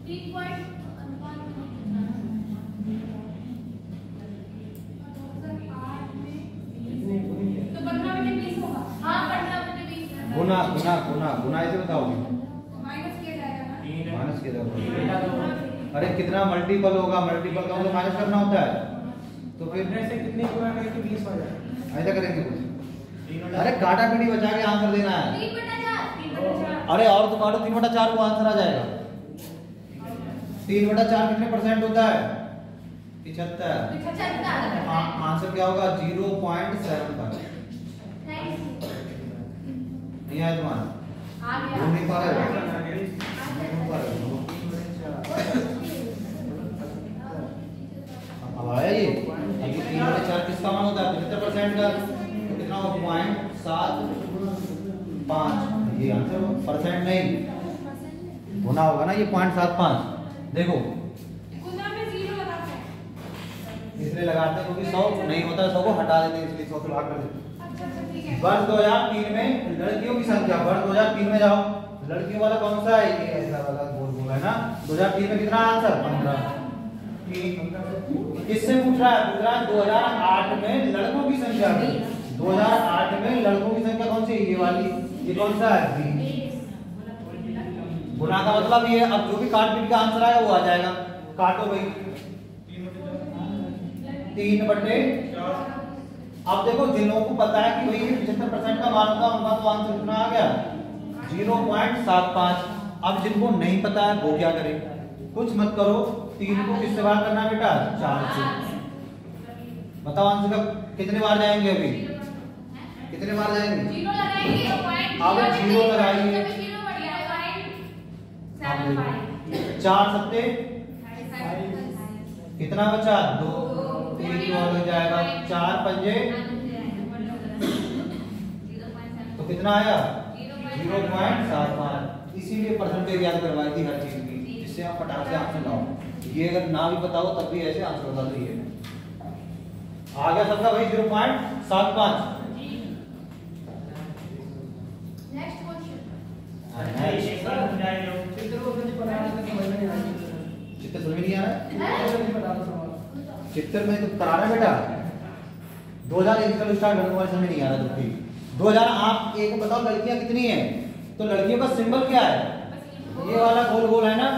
3 पॉइंट अनुपात तो 15/20 होगा। हाँ 15/20 गुना गुना गुना गुना ऐसे बताओगे, माइनस किया जाएगा ना। माइनस किया जाएगा। अरे कितना मल्टीपल होगा? मल्टीपल का मतलब माइनस करना होता है, तो फिर से कितने गुना करके 20 हो जाएगा। ऐसा करेंगे कुछ। अरे काटा पीटी बचा के आंसर देना है। 3/4 अरे और तो काटो, 3/4 को आंसर आ जाएगा। 3/4 कितने परसेंट होता है? 75। 75। आंसर क्या होगा? 0.75। नहीं आया तुम्हारा? आ गया। ढूंढ नहीं पा रहे हो? अब आया ये? अभी 3/4 किसका मान होता है? 75% का। तो कितना होगा? 0.75। ये आंसर होगा, परसेंट नहीं होना होगा ना, ये 0.75। देखो गुना में 0 लगाते हैं। इसलिए लगाते हैं क्योंकि 100 नहीं होता, 100 को हटा देते हैं, इसलिए 100 से भाग कर देते हैं। अच्छा ठीक है। वर्ष 2003 में लड़कियों की संख्या, वर्ष 2003 में जाओ, लड़कियों वाला कौन सा है? ये ऐसा वाला गोल गोल है ना। 2003 में कितना आंसर? 15। किससे पूछ रहा है? पूछ रहा है 2008 में लड़कों की संख्या। 2008 में लड़कों की संख्या कौन सी? ये वाली। ये कौन सा है? 20। गुना का मतलब ये, अब जो भी काट पीट का आंसर आएगा वो आ जाएगा। काटो भाई। 3/4। अब देखो जिन लोगों को पता है कि भाई 75% का मान होगा, उनका तो आंसर कितना आ गया? 0.75। अब जिनको नहीं पता है वो क्या करें? कुछ मत करो। 3 को किससे बार करना है बेटा? 4 से। बताओ आंसर का कितने बार जाएंगे? अभी कितने बार जाएंगे? 0 लगाएंगे। अब 0 लगाइए। 0 बढ़िया है। 75। 4 सत्ते कितना बचा? 2। 3 और हो जाएगा। 4 पंजे तो कितना आया? 0.75। इसीलिए परसेंटेज याद करवाई थी हर चीज की, जिससे आप फटाक से आंसर लाओ। ये अगर ना भी बताओ तब भी ऐसे आंसर बता दीजिए। आ गया सबका भाई 0.75। Next question. चित्र समझ में नहीं आ रहा है? चित्र में तो करा रहा है बेटा। 2001 से स्टार्ट होने वाले समय नहीं आ रहा तो ठीक। 2000 आप एक बताओ लड़कियां कितनी हैं? तो लड़कियों का सिंबल क्या है? ये वाला गोल गोल है ना।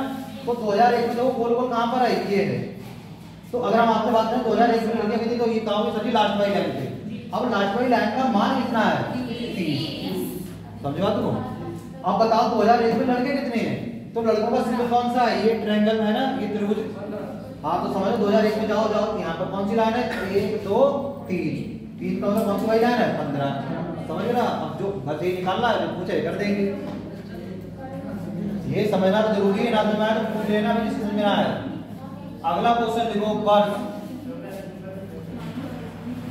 तो 2001 में वो गोल गोल कहां पर है? ये है। तो अगर हम आपसे बात करें 2001 में लड़कियां कितनी, तो ये कहोगे सभी लास्ट वाली लाइन थे। अब लास्ट वाली लाइन का मान कितना है? 30। समझे बात को? अब बताओ 2001 में लड़के कितने हैं? तो लड़कों का सिंबल कौन सा है? ये ट्रायंगल है ना, ये त्रिभुज। हाँ तो समझो 2001 में जाओ जाओ, यहाँ पर कौन सी लाइन है? 1 2 3। 3 का मतलब कौन सी वाली लाइन है? 15। समझ रहे ना? अब जो बस ये निकालना है, जो पूछे कर देंगे। ये समझना तो जरूरी है ना, तो मैं तो पूछ लेना भी जिससे समझ में आया। अगला क्वेश्चन लिखो।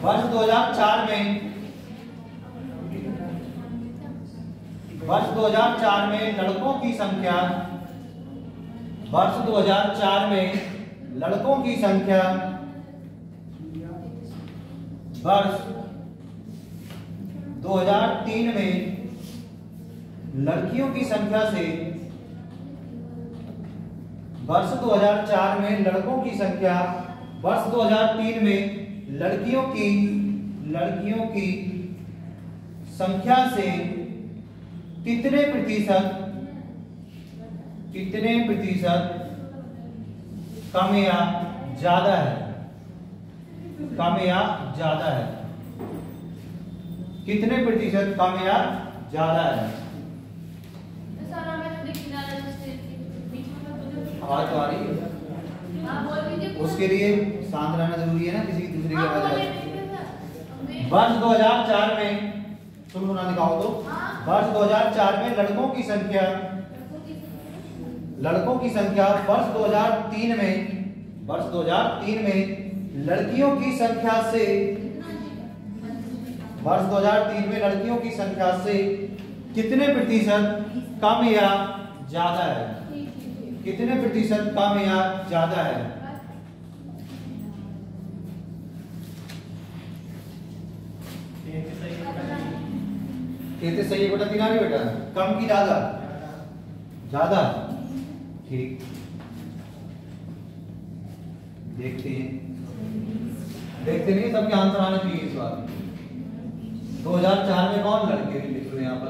वर्ष 2004 में, वर्ष 2004 में लड़कों की संख्या, वर्ष 2004 में लड़कों की संख्या वर्ष 2003 में लड़कियों की संख्या से, वर्ष 2004 में लड़कों की संख्या वर्ष 2003 में लड़कियों की संख्या से कितने प्रतिशत कम या ज्यादा है? कम या ज्यादा है? कितने प्रतिशत कम या ज्यादा है? सर हमें तो दिख रहा है बीच में आवाज तो आ रही है? हां बोल दीजिए। उसके लिए शांत रहना जरूरी है ना, किसी दूसरे की आवाज आ रही है। वर्ष 2004 में सुनो ना, दिखाओ तो। वर्ष 2004 में लड़कों की संख्या वर्ष 2003 में लड़कियों की संख्या से, वर्ष 2003 में लड़कियों की संख्या से कितने प्रतिशत कम या ज्यादा है? कितने प्रतिशत कम या ज्यादा है? कहते सही है बेटा, तीन भी बेटा। कम की ज्यादा? ज्यादा। ठीक, देखते नहीं सबके आंसर आने चाहिए इस बार। 2004 में कौन लड़के? लिख लो यहाँ पर।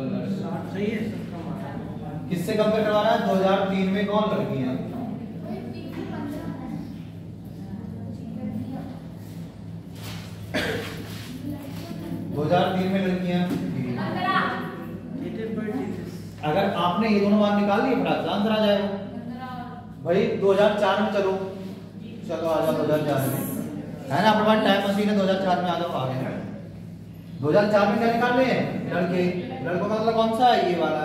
सही है, सबका मान। किससे कंपेयर करवा रहा है? 2003 में कौन लड़कियां? 2003 में लड़कियां। अगर आपने ये दोनों मान निकाल लिए फटाक से आंसर आ जाएगा। भाई 2004 में चलो, चलो आ जाओ 2004 में, है ना, अपने पास टाइम मशीन है, 2004 में आ जाओ, आ गए। 2004 में क्या निकाल रहे हैं लड़के, लड़कों का मतलब कौन सा है, ये वाला।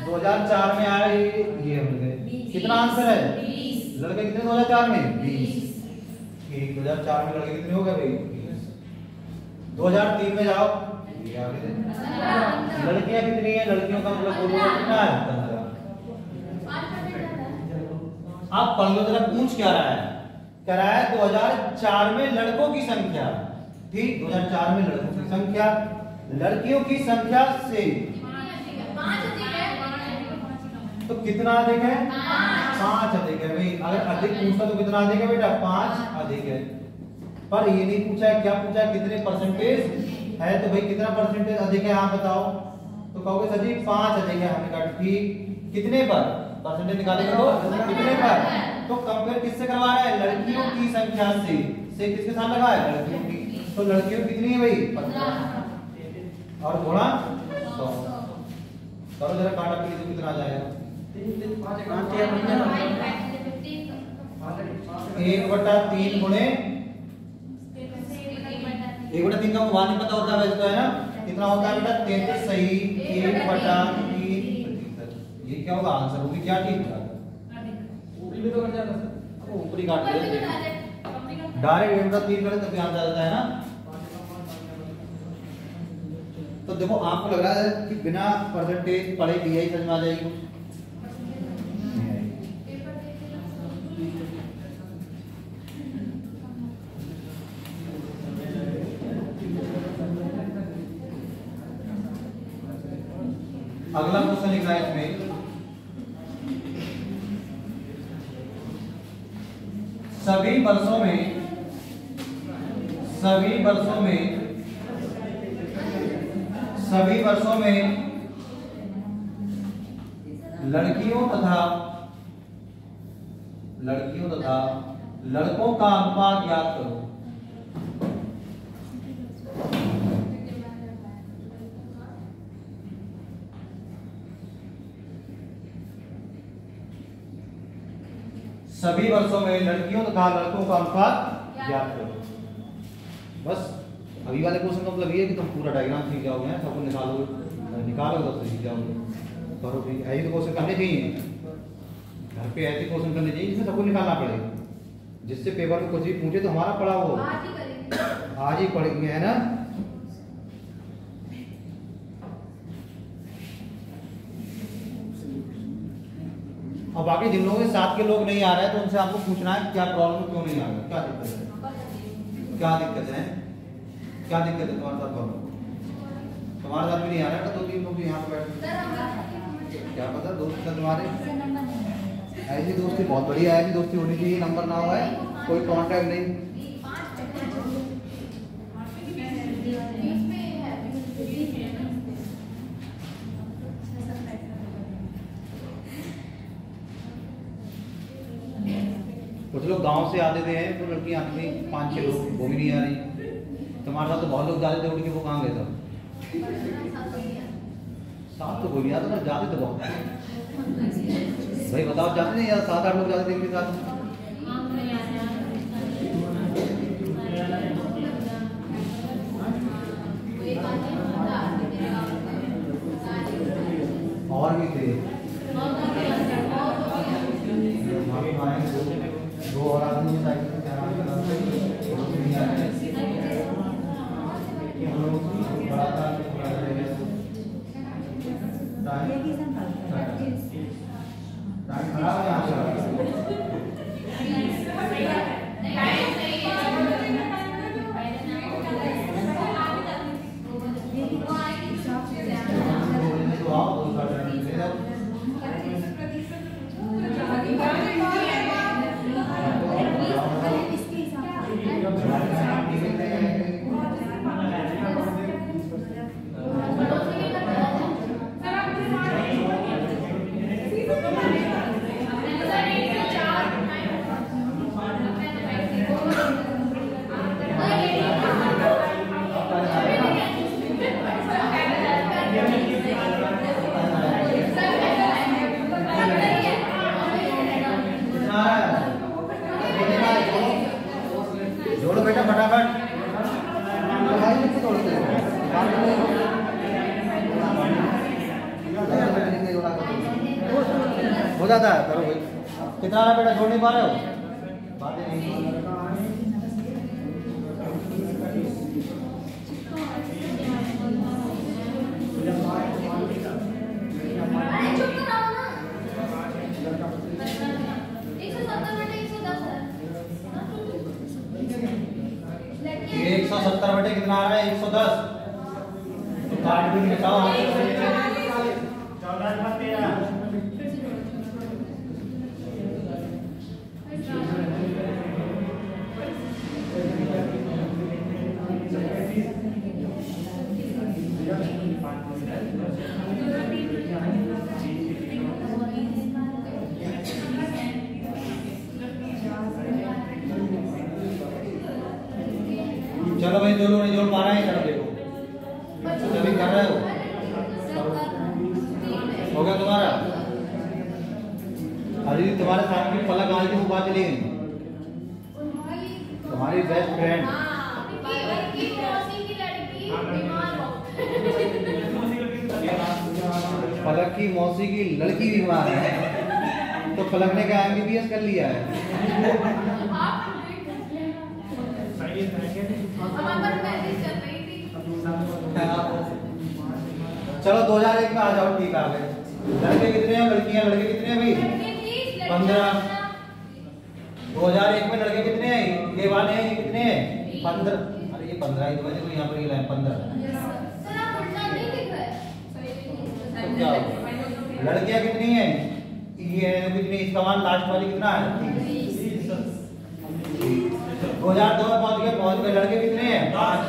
2004 में आया ये हमने, कितना आंसर है, लड़के कितने 2004 में 20। ठीक, 2004 में लड़के कितने हो गए भाई 2003 में जाओ, ये आगे दे। लड़कियां कितनी है, लड़कियों का मतलब बोलो कितना है 15। आप पढ़ लो जरा, पूछ क्या रहा है, कह रहा है 2004 में लड़कों की संख्या, ठीक, 2004 में लड़कों की संख्या लड़कियों की संख्या से तो कितना अधिक है, 5 अधिक है भाई। अगर अधिक पूछता तो कितना अधिक है बेटा, 5 अधिक है। पर ये नहीं पूछा है, क्या पूछा है, कितने परसेंटेज है, तो भाई कितना परसेंटेज अधिक है आप बताओ, तो कहोगे सर जी 5 अधिक है। हमने कहा ठीक, कितने पर परसेंटेज निकालेंगे तो कितने पर, तो कंपेयर किससे करवा रहा है, लड़कियों की संख्या से किसके साथ लगा है, लड़कियों की, तो लड़कियों कितनी है भाई 15 और गुणा 100। करो जरा काटा के लिए कितना आ जाएगा, 1/3 गुणे 1/3 का मान नहीं पता होता है वैसे तो, है ना, कितना होता है बेटा 33 सही, 1/3। ये क्या होगा आंसर, होगी क्या, ठीक ऊपरी भी तो कट जाता सर, अब ऊपरी काट ले डायरेक्ट 1/3 करें तब आंसर आ जाता है ना। तो देखो आपको लग रहा है कि बिना परसेंटेज पढ़े भी यही समझ में आ जाएगी, अगला क्वेश्चन लिखा है इसमें, सभी वर्षों में लड़कियों तथा लड़कों का अनुपात ज्ञात करो। सभी वर्षों में लड़कियों तथा लड़कों का अनुपात ज्ञात करो। बस अभी वाले क्वेश्चन का मतलब ये है कि तुम पूरा डायग्राम सीख जाओगे, सबको निकालोगे तो सीख जाओगे। करो भाई, ऐसे तो क्वेश्चन करने चाहिए, घर पे ऐसे क्वेश्चन करने चाहिए जिसमें सबको निकालना पड़े, जिससे पेपर में कुछ भी पूछे तो हमारा पढ़ा हो आज ही पढ़ेंगे, है ना। और बाकी जिन लोगों के साथ के लोग नहीं आ रहे हैं तो उनसे आपको पूछना है क्या प्रॉब्लम, क्यों नहीं आ रहा, क्या दिक्कत है, क्या दिक्कत है, क्या दिक्कत है तुम्हारे साथ प्रॉब्लम, तुम्हारे साथ भी नहीं आ रहा है तो 2-3 लोग यहाँ पे बैठे, क्या पता दोस्त है तुम्हारे, ऐसी दोस्ती बहुत बढ़िया है, ऐसी दोस्ती होनी चाहिए, नंबर ना हुआ है कोई कांटेक्ट नहीं। कुछ लोग गांव से आते थे तो लड़कियां आती थी 5-6 लोग, वो भी नहीं आ रही। तुम्हारे साथ तो बहुत लोग जाते थे, उड़ के वो कहाँ गए सब, साथ तो कोई नहीं आता, जाते तो बहुत भाई, बताओ जाते नहीं यार, 7-8 लोग जाते थे उनके साथ। और भी थे, दो और आदमी साइकिल से चला खराब है जोड़ो बेटा फटाफट। हो जाता है, करो भाई। कितना आ रहा बेटा, जोड़ नहीं पा रहे हो? बातें नहीं। ये 170 बटे कितना आ रहा है? 110। तो काट भी निकालो। 14 चलो भाई, जो लोग नहीं जोड़ पा रहे हैं चलो देखो, सभी कर रहे हो। हो गया तुम्हारा? अरे तुम्हारे साथ की पलक आज की बात चली गई, तुम्हारी बेस्ट फ्रेंड। पलक की मौसी की लड़की बीमार है, तो पलक ने क्या MBBS कर लिया है। चलो 2001 में आ जाओ, ठीक आ गए। लड़के कितने हैं, लड़कियां लड़के कितने हैं भाई? 15। 2001 में लड़के कितने हैं? ये वाले हैं, ये कितने हैं? 15। अरे ये 15 ही तो है, यहाँ पर ये लाइन 15। लड़कियां कितनी हैं? ये कितनी, इसका मान लास्ट वाली कितना है? 2002 में पहुंच गए। लड़के कितने हैं? 5।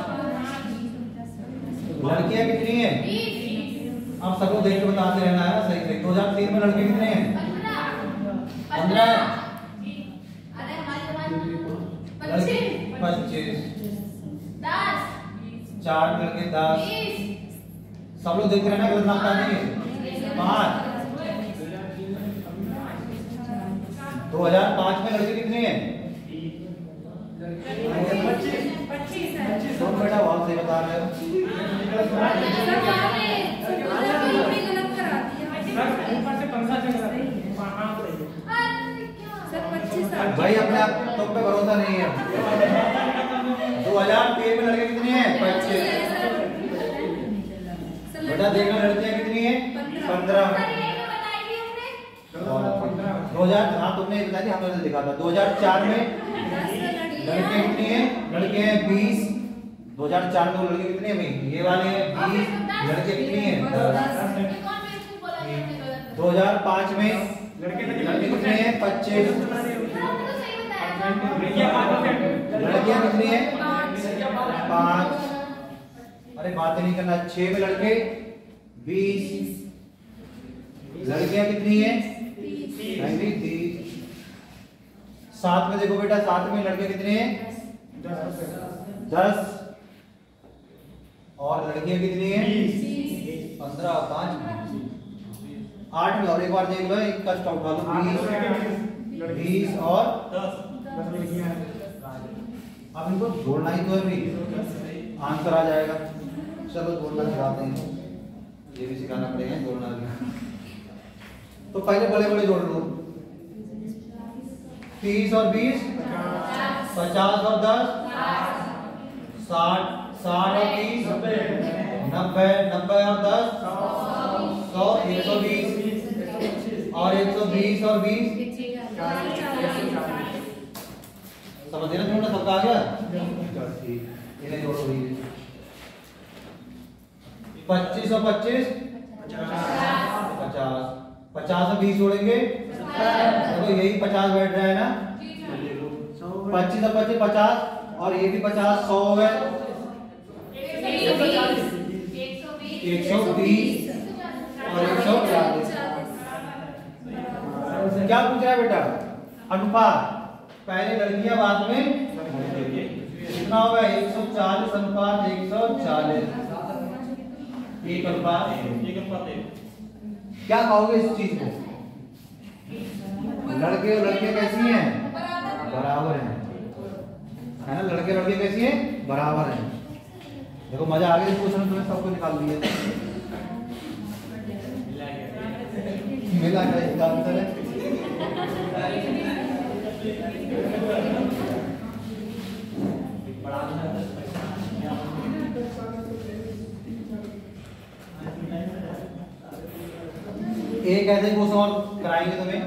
लड़कियां कितनी हैं? आप सबको देख के बताते रहना है सही से। 2003 में लड़के कितने हैं? 15। लड़के 25। 4 लड़के 10। सब लोग देखते रहना, गलत नाम नहीं। 5। 2005 में लड़के कितने हैं? 25। तुम बेटा बहुत सही बता रहे हो। भाई अपने आप तुम पे भरोसा नहीं है। 2003 में लड़के कितने हैं? 25। बेटा देखना, लड़कियां कितनी हैं? 15। 2000, हाँ तुमने बता दी, हमने दिखा था। 2004 में लड़के कितनी हैं? लड़के हैं 20। 2004 में लड़के कितने हैं भाई? ये वाले हैं 20। लड़के कितनी हैं? 10। 2005 में लड़के कितने हैं? 25। लड़कियां कितनी हैं? 5। अरे बातें नहीं करना। 6 में लड़के 20। लड़कियां कितनी हैं? 30। 7 में देखो बेटा, 7 में लड़के कितने हैं? 10। और लड़कियां कितनी हैं? 15 और 5। 8 में और एक बार देख लो, एक का स्टॉप उठा लो। 20 और 10। अब इनको जोड़ना ही तो है भाई, आंसर आ जाएगा। चलो जोड़ना सिखाते हैं, ये भी सिखाना पड़ेगा जोड़ना भी। तो पहले बड़े बड़े जोड़ लो। 30 और 20, 50 और 10, 60 और 30, 90 और 10, 100, 120 और 120 और 20। समझ ना तुमने, सबका आ गया? इन्हें जोड़ो भाई। 25 और 25, 50। 50 और 20 जोड़ेंगे तो यही 50 बैठ रहा है ना। 25 और 25 50, और ये भी 50, 100 हो गए। 120 और 140। क्या पूछ रहा है बेटा? अनुपात, पहले लड़कियां बाद में कितना होगा? 140 अनुपात 140। एक अनुपात 1। क्या कहोगे इस चीज को? लड़के और लड़कियां कैसी हैं? बराबर हैं। है ना, लड़के लड़के कैसी हैं, बराबर हैं। देखो मजा आ गया क्वेश्चन, तुम्हें सबको निकाल दिया। मिला क्या इसका आंसर है? एक ऐसे क्वेश्चन और कराएंगे तुम्हें।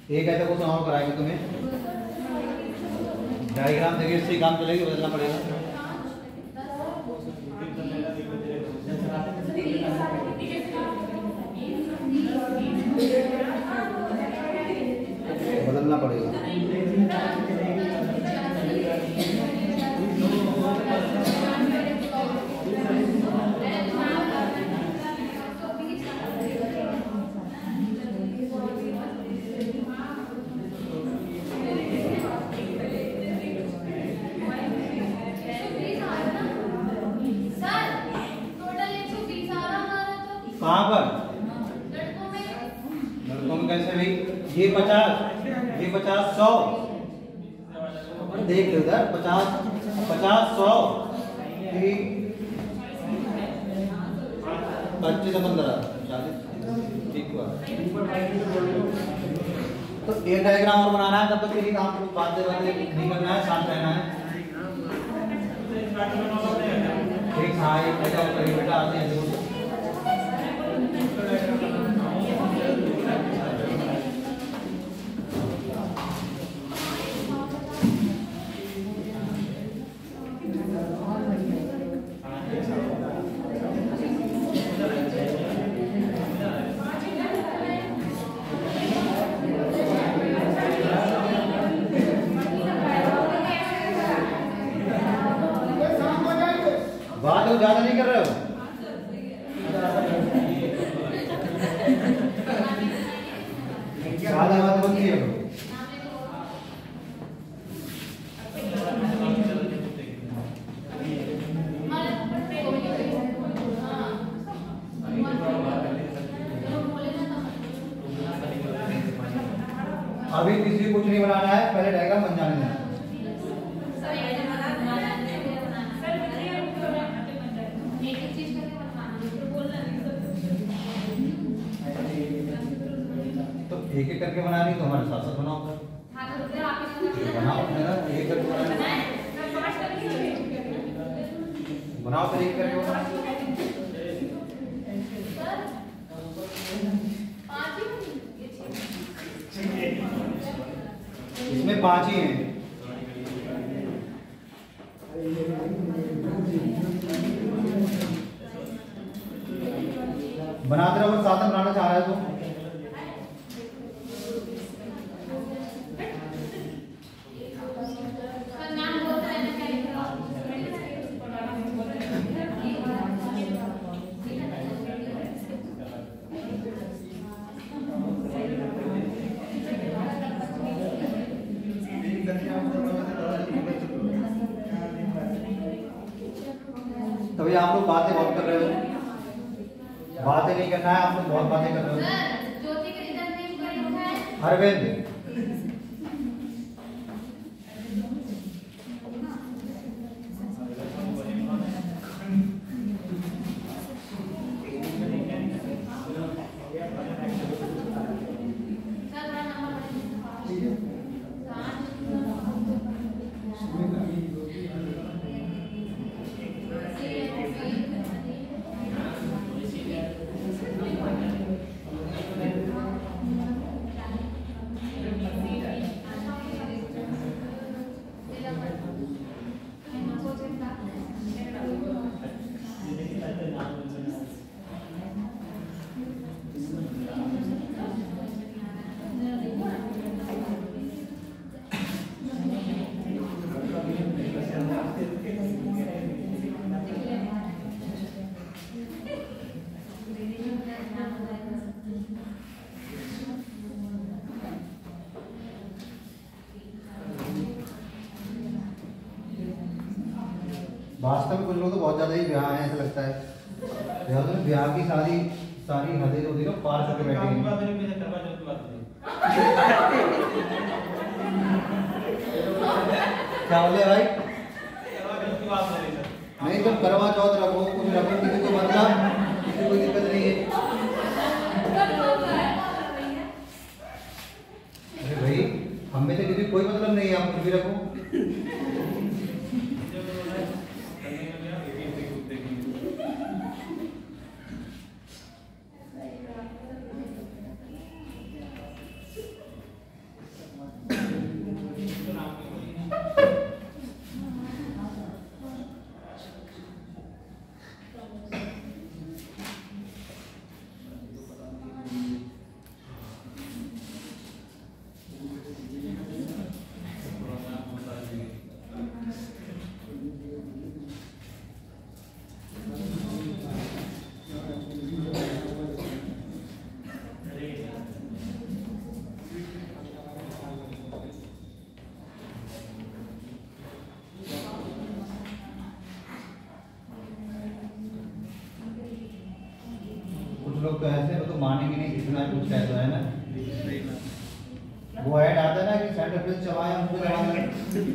एक ऐसा क्वेश्चन और कराएंगे तुम्हें। डायग्राम देखिए, इससे काम चलेगी, बदलना पड़ेगा। बदलना पड़ेगा। कहाँ पर? लड़कों में कैसे भाई? ये 50, ये 50, 100 देख लो उधर, 50, 50, 100, 25 से 15, 40, ठीक हुआ। तो ये डायग्राम और बनाना है, तब तक के लिए काम बातें नहीं करना है, शांत रहना है। ठीक, हाँ एक बेटा करिए, बेटा आते हैं। बात हो ज्यादा नहीं कर रहे हो? ज्यादा बात मत किया करो। अभी किसी को कुछ नहीं बनाना है, पहले डायग्राम बन जाने देना। एक एक करके बना रही तो हमारे साथ साथ बनाओ। बनाओ एक करके बनाओ, फिर एक करके बनाओ। इसमें 5 ही हैं। बनाते रहो, साथ में बनाना चाह रहा है तो तभी आप लोग बातें बहुत कर रहे हो। बातें नहीं करना है, आप लोग बहुत बातें कर रहे हो। ज्योति के रिजल्ट नेम है अरविंद। वास्तव में कुछ लोग तो बहुत ज्यादा ही ब्याह हैं, ऐसा लगता है। ब्याह की सारी हदें होती है, पार करके बैठे हैं। क्या बोले भाई? की बात हो रही सर। नहीं तो करवा चौथ रखो, कुछ रखो, किसी को मतलब किसी को कोई दिक्कत नहीं है। अरे भाई हमें तो किसी कोई मतलब नहीं है, आप कुछ भी रखो। लोग तो ऐसे वो तो मानेंगे नहीं, इतना कुछ कहता है ना। वो ऐड आता है ना कि सेंटर प्लेस चबाया मुंह पे लगाना,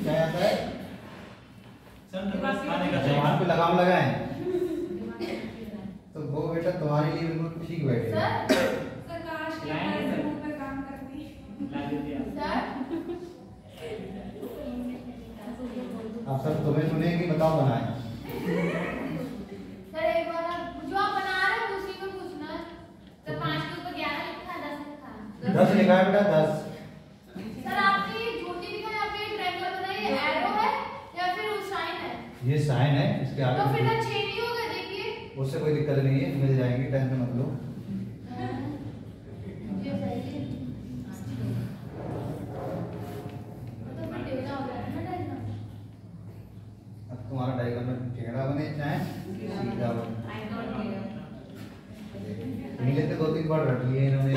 क्या आता है जवान पे लगाम लगाए, तो वो बेटा तुम्हारे लिए बिल्कुल ठीक बैठे। प्रकाश के मुंह पर काम करती आप सब तुम्हें सुनेंगे, बताओ बनाए। सर एक बार जो आप बना रहे हो उसी को पूछना है। तो 5 के ऊपर 11 लिखा है, 10 लिखा है। 10 लिखा है बेटा, 10। सर आपने ये ज्योति दिखाई, आपने ये ट्रायंगल बनाया, ये एरो है या फिर वो साइन है? ये साइन है, इसके आगे तो फिर तो 6 नहीं होगा, देखिए। उससे कोई दिक्कत नहीं है, मिल जाएंगे, टेंशन मत लो। ये सही है। तो फिर टेढ़ा हो जाएगा ना डायग्राम। अब तुम्हारा डायग्राम में टेढ़ा बने चाहे सीधा बने। पहले तो 2-3 बार रट लिए इन्होंने।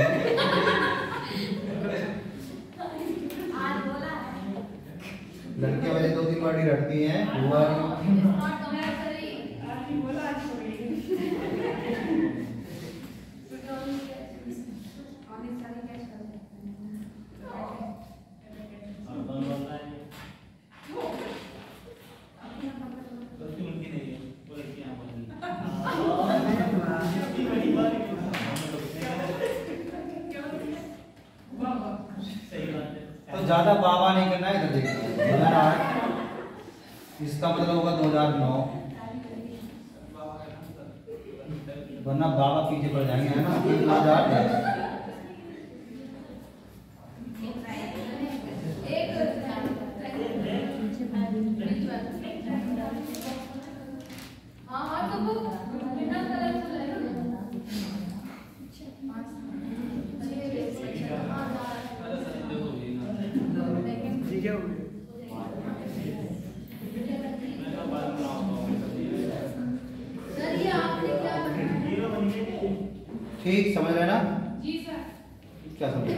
आज बोला है। लड़कियां वाले 2-3 बार ही रटती हैं, हुआ नहीं। Not compulsory. आज भी बोला, आज हो गई। और इस सारी कैच कर तो ज्यादा बाबा नहीं करना है, इधर देखना है। 2008 इसका मतलब होगा 2009, वरना बाबा पीछे पड़ जाएंगे, है ना। 2008 है। हाँ हाँ तो वो बिना कलर से ठीक है। सर ये आपने क्या बनाया? ठीक समझ रहे ना? जी सर। क्या समझ रहे?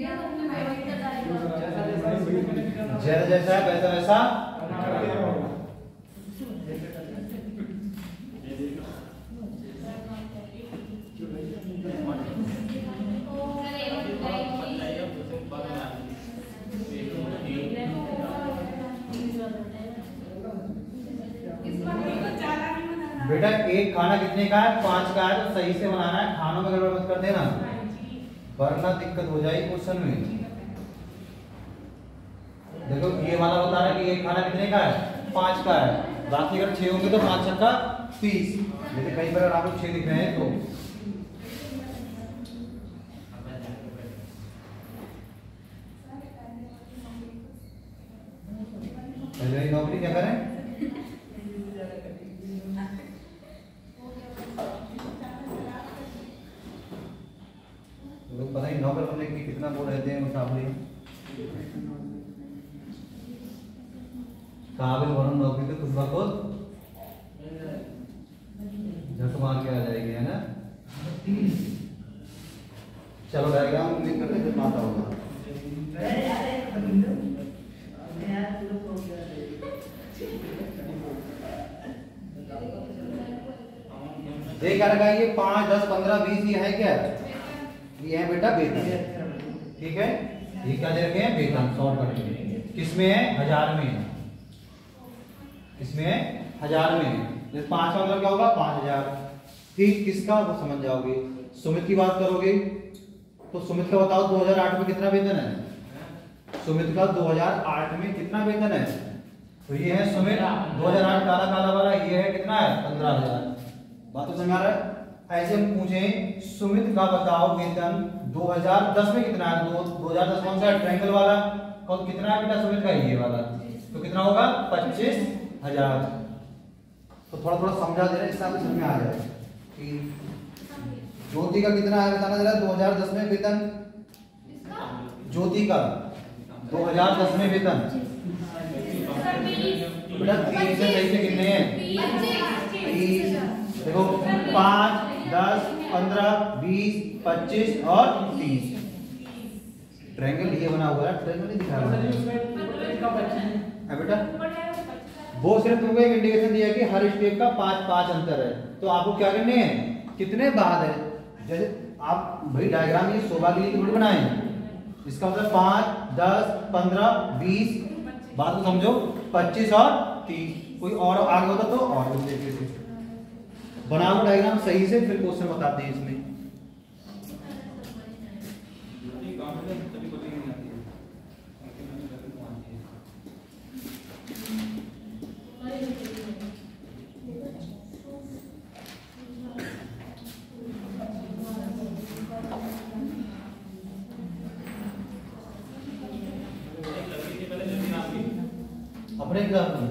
ये आपने मेमोरी का डायग्राम। जैसा जैसा है वैसा वैसा बेटा। एक खाना कितने का है? 5 का है, तो सही से बनाना है, खानों में गड़बड़ मत कर देना, वरना दिक्कत हो जाएगी क्वेश्चन में। देखो ये वाला बता रहा है कि एक खाना कितने का है? 5 का है, बाकी अगर 6 होंगे तो 5 छक्का 30। जैसे कहीं पर आप लोग 6 लिख रहे हैं तो पहले नौकरी क्या करें? लोग पता ही नौकर बनने की कितना बोल रहते हैं मुकाबले। काबिल बनो नौकरी तो खुद बखुद झट मार के आ जाएगी, है ना। चलो डायग्राम क्लिक करते हैं, बात होगा। ये क्या लगा? ये 5, 10, 15, 20 ये है क्या? ये है बेटा बेटी, ठीक है। ये क्या दे रखे हैं? वेतन शॉर्टकट में। किसमें है? 1000 में है। इसमें है 1000 में है। जैसे 5 का मतलब क्या होगा? 5000। ठीक, किसका वो समझ जाओगे। सुमित की बात करोगे तो सुमित का बताओ 2008 में कितना वेतन है? सुमित का 2008 में कितना वेतन है? तो ये है सुमित 2008 काला काला वाला, ये है कितना है? 15000। बात तो समझ आ रहा है? ऐसे हम पूछें सुमित का बताओ वेतन 2010 में कितना है? 2010 कौन सा है? ट्रायंगल वाला। कौन कितना है बेटा सुमित का? ये वाला। तो कितना होगा? 25000। तो थोड़ा थोड़ा समझा दे रहे हैं, इससे आपको समझ में आ जाए कि ज्योति का कितना है बताना जरा। 2010 में वेतन ज्योति का 2010 में वेतन बेटा 3 से सही से कितने हैं? 30। देखो 5, 10, 15, 20, 25 और 30। ट्रायंगल ये बना हुआ है, ट्रायंगल नहीं दिखा रहा है बेटा। वो सिर्फ तुमको एक इंडिकेशन दिया कि हर स्टेप का 5-5 अंतर है। तो आपको क्या करने हैं? कितने बाद है? जैसे आप भाई डायग्राम ये शोभा के लिए थोड़ी बनाए, इसका मतलब 5, 10, 15, 20, बात को समझो, 25 और 30। कोई और आगे होता तो और बनाओ डायग्राम सही से, फिर क्वेश्चन बताते हैं इसमें। अपने एग्जाम में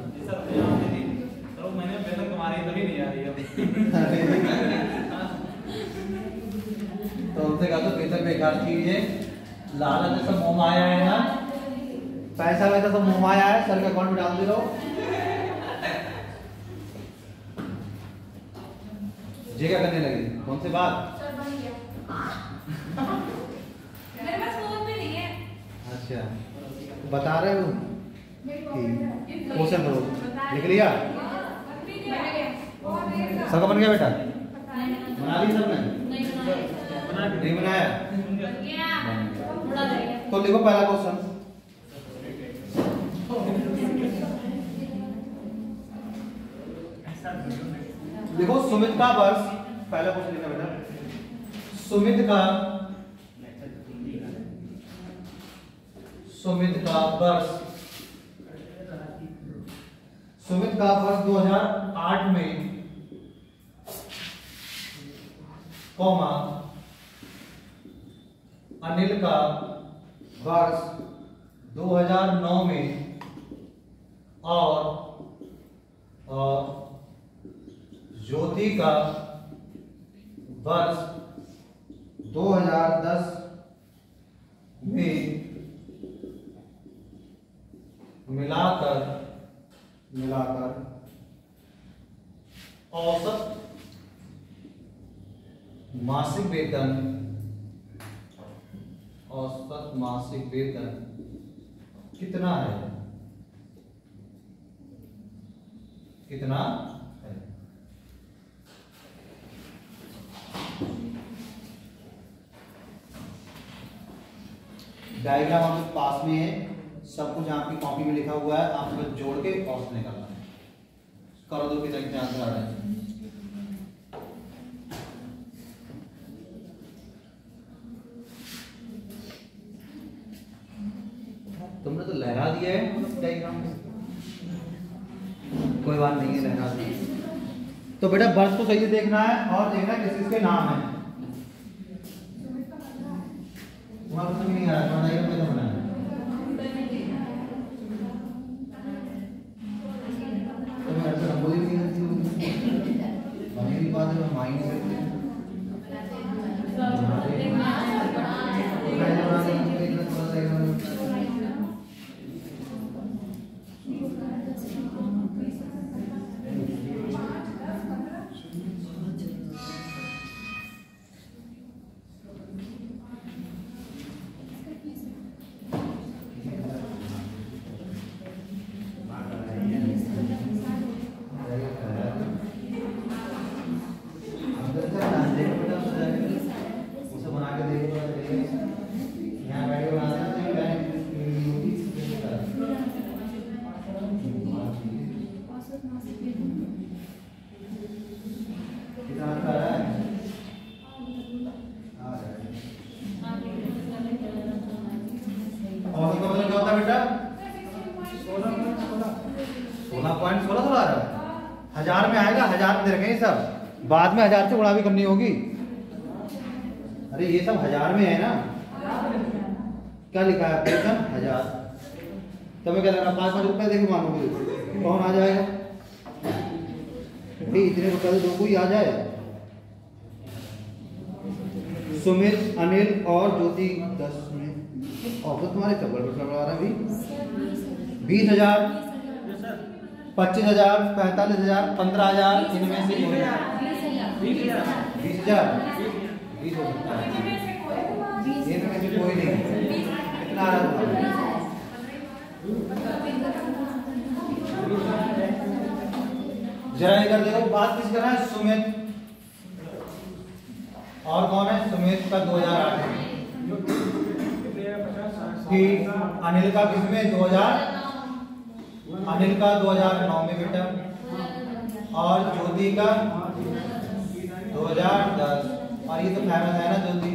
मैंने पहले तुम्हारी तभी नहीं आ रही है। तो उनसे कहा तो वेतन बेकार चीज है, लालच जैसा मोह माया है ना, पैसा वैसा सब मोह माया है, सर के अकाउंट में डाल दे रहो। ये क्या करने लगे? कौन सी बात? सर बन गया। मेरे पास फोन भी नहीं है। अच्छा बता रहे हो? ठीक, क्वेश्चन करो। लिख लिया? सबका बन गया बेटा? बना ली सबने? नहीं बनाया? तो लिखो पहला क्वेश्चन। देखो सुमित का वर्ष, पहला क्वेश्चन लिखा बेटा। सुमित का वर्ष, सुमित का वर्ष 2008 में, कॉमा अनिल का वर्ष 2009 में और ज्योति का वर्ष 2010 में मिलाकर औसत मासिक वेतन, औसत मासिक वेतन कितना है? कितना है? डायग्राम आपके पास में है, सब कुछ आपकी कॉपी में लिखा हुआ है, आपको बस जोड़ के औसत निकालना है। करो दो कि तरीके से आंसर आ रहा है। तुमने तो लहरा दिया है डायग्राम में, कोई बात नहीं है, लहरा दिया। तो बेटा वर्ष को सही से देखना है और देखना किस किसके नाम है। तुम्हारा समझ नहीं आ रहा, तुम्हारा डायग्राम कैसे बना है? माइंड औसत का मतलब क्या होता है बेटा? 16.16 आ रहा है। 1000 में आएगा, 1000 में दे रखे हैं सब, बाद में 1000 से गुणा भी करनी होगी। अरे ये सब 1000 में है ना, क्या लिखा है ऑप्शन 1000। तुम्हें क्या लगना 5-5 रुपए देके मांगोगे कौन आ जाएगा? भाई इतने रुपए तो दो कोई आ जाए। सुमित, अनिल और ज्योति 10 में औसत तुम्हारे चबल पर आ रहा है भाई। 20,000, 25,000, 45,000, 15,000, इनमें से 20,000 20 हो सकता है। इनमें से कोई नहीं। कितना आ रहा है? जरा इधर देखो, बात किस कर रहा है? सुमित और कौन है? सुमित का 2008 है, फिर अनिल का किसमें 2000, अनिल का 2009 में बेटा, और ज्योति का 2010। और ये तो फेमस है ना ज्योति,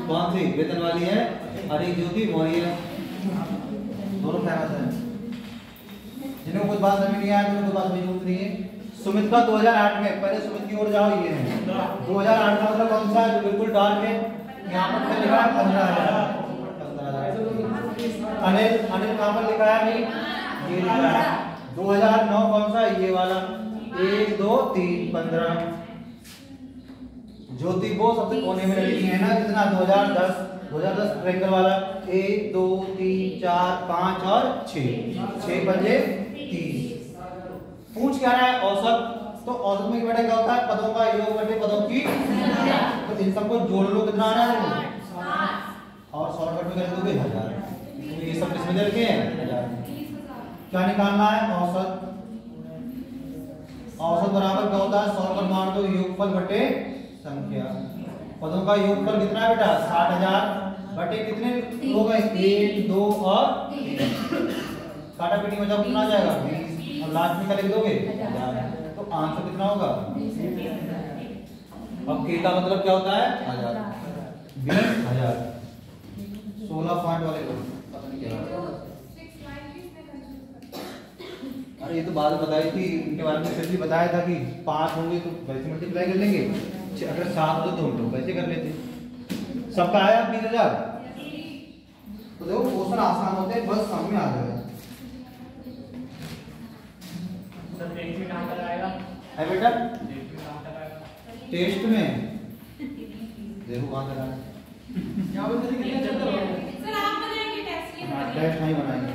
कौन सी वेतन वाली है? अरे ज्योति मौर्य, दोनों फेमस है। जिन्हें कुछ बात समझ नहीं आया तो कुछ बात समझ नहीं है। सुमित का 2008 में, पहले सुमित की ओर जाओ, ये है 2008 का मतलब कौन सा है? जो बिल्कुल डार्क है, यहाँ पर लिखा है 15,000। अनिल, अनिल कहाँ पर लिखा है? ये लिखा है 2009 कौन सा? ये वाला 1 2 3 15। ज्योति वो सबसे कोने में लगी है ना, कितना 2010 ट्रेंगल वाला 1 2 3 4 5 और 6 पंजे 30। पूछ क्या रहा है? औसत। तो औसत में बेटा क्या होता है? पदों का योग बटे पदों की संख्या। तो इन सबको जोड़ लो, कितना आ रहा है? और शॉर्टकट में कर दोगे 1000। तो ये सब किसमें दे रखे हैं? 1000। क्या निकालना है? औसत। औसत बराबर क्या होता है? शॉर्टकट मान दो, योगफल बटे संख्या। पदों का योगफल कितना है बेटा? 60,000 बटे कितने लोग हैं? 1 2 और 3। काटा पीटी में जब कितना आ जाएगा? 20। और लास्ट में क्या लिख दोगे? 1000। तो आंसर कितना होगा? अब के का मतलब क्या होता है? 1000। 20,000। 16 पॉइंट वाले को पता नहीं क्या। अरे ये तो बात बताई थी, इनके बारे में फिर भी बताया था कि 5 होंगे तो वैसे मल्टीप्लाई कर लेंगे, अगर 7 हो तो हम लोग वैसे कर लेते। सबका आया 20,000। तो देखो क्वेश्चन आसान होते हैं, बस समझ में आ जाएगा। है बेटा टेस्ट में देखो कहाँ तक आया। सर आप बनाएंगे टेस्ट? ये टेस्ट नहीं बनाएंगे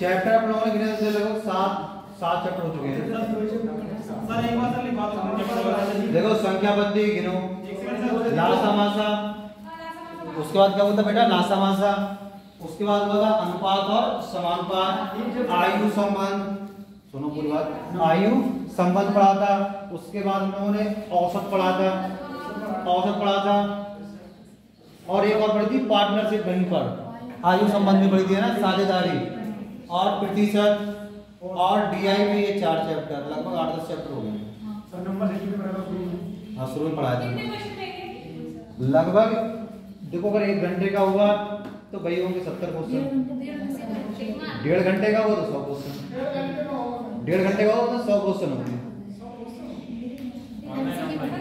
चैप्टर आप लोगों ने गिने से लगभग 7 चैप्टर हो चुके हैं। देखो संख्याबद्धी गिनो, लासामासा, उसके बाद क्या होता है बेटा? लासामासा। उसके बाद होगा अनुपात और समानुपात, आयु संबंध, सुनो पूरी बात, आयु संबंध पढ़ा था। उसके बाद हम लोगों ने औसत पढ़ा था, और एक और पढ़ी थी पार्टनरशिप, वहीं पर आयु संबंध में पढ़ी थी ना, साझेदारी और प्रतिशत और डीआई में। ये 4 चैप्टर, लगभग 8-10 चैप्टर हो गए। हाँ शुरू में पढ़ाया था लगभग। देखो अगर 1 घंटे का हुआ तो भाई होंगे 70 क्वेश्चन, 1.5 घंटे का हुआ तो 100 क्वेश्चन, 1.5 घंटे का हुआ तो 100 क्वेश्चन होंगे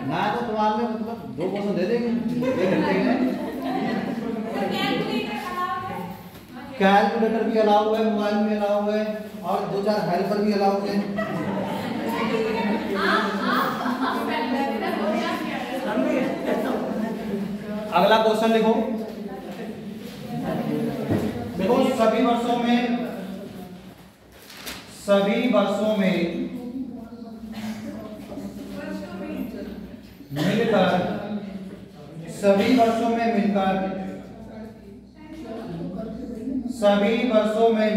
ना। तो तुम्हारे में मतलब 2 क्वेश्चन दे देंगे 1 घंटे में। कैलकुलेटर भी अलाउ है, मोबाइल में अलाउ है, और 2-4 हेल्पर भी अलाउ है। अगला क्वेश्चन लिखो। देखो सभी वर्षों में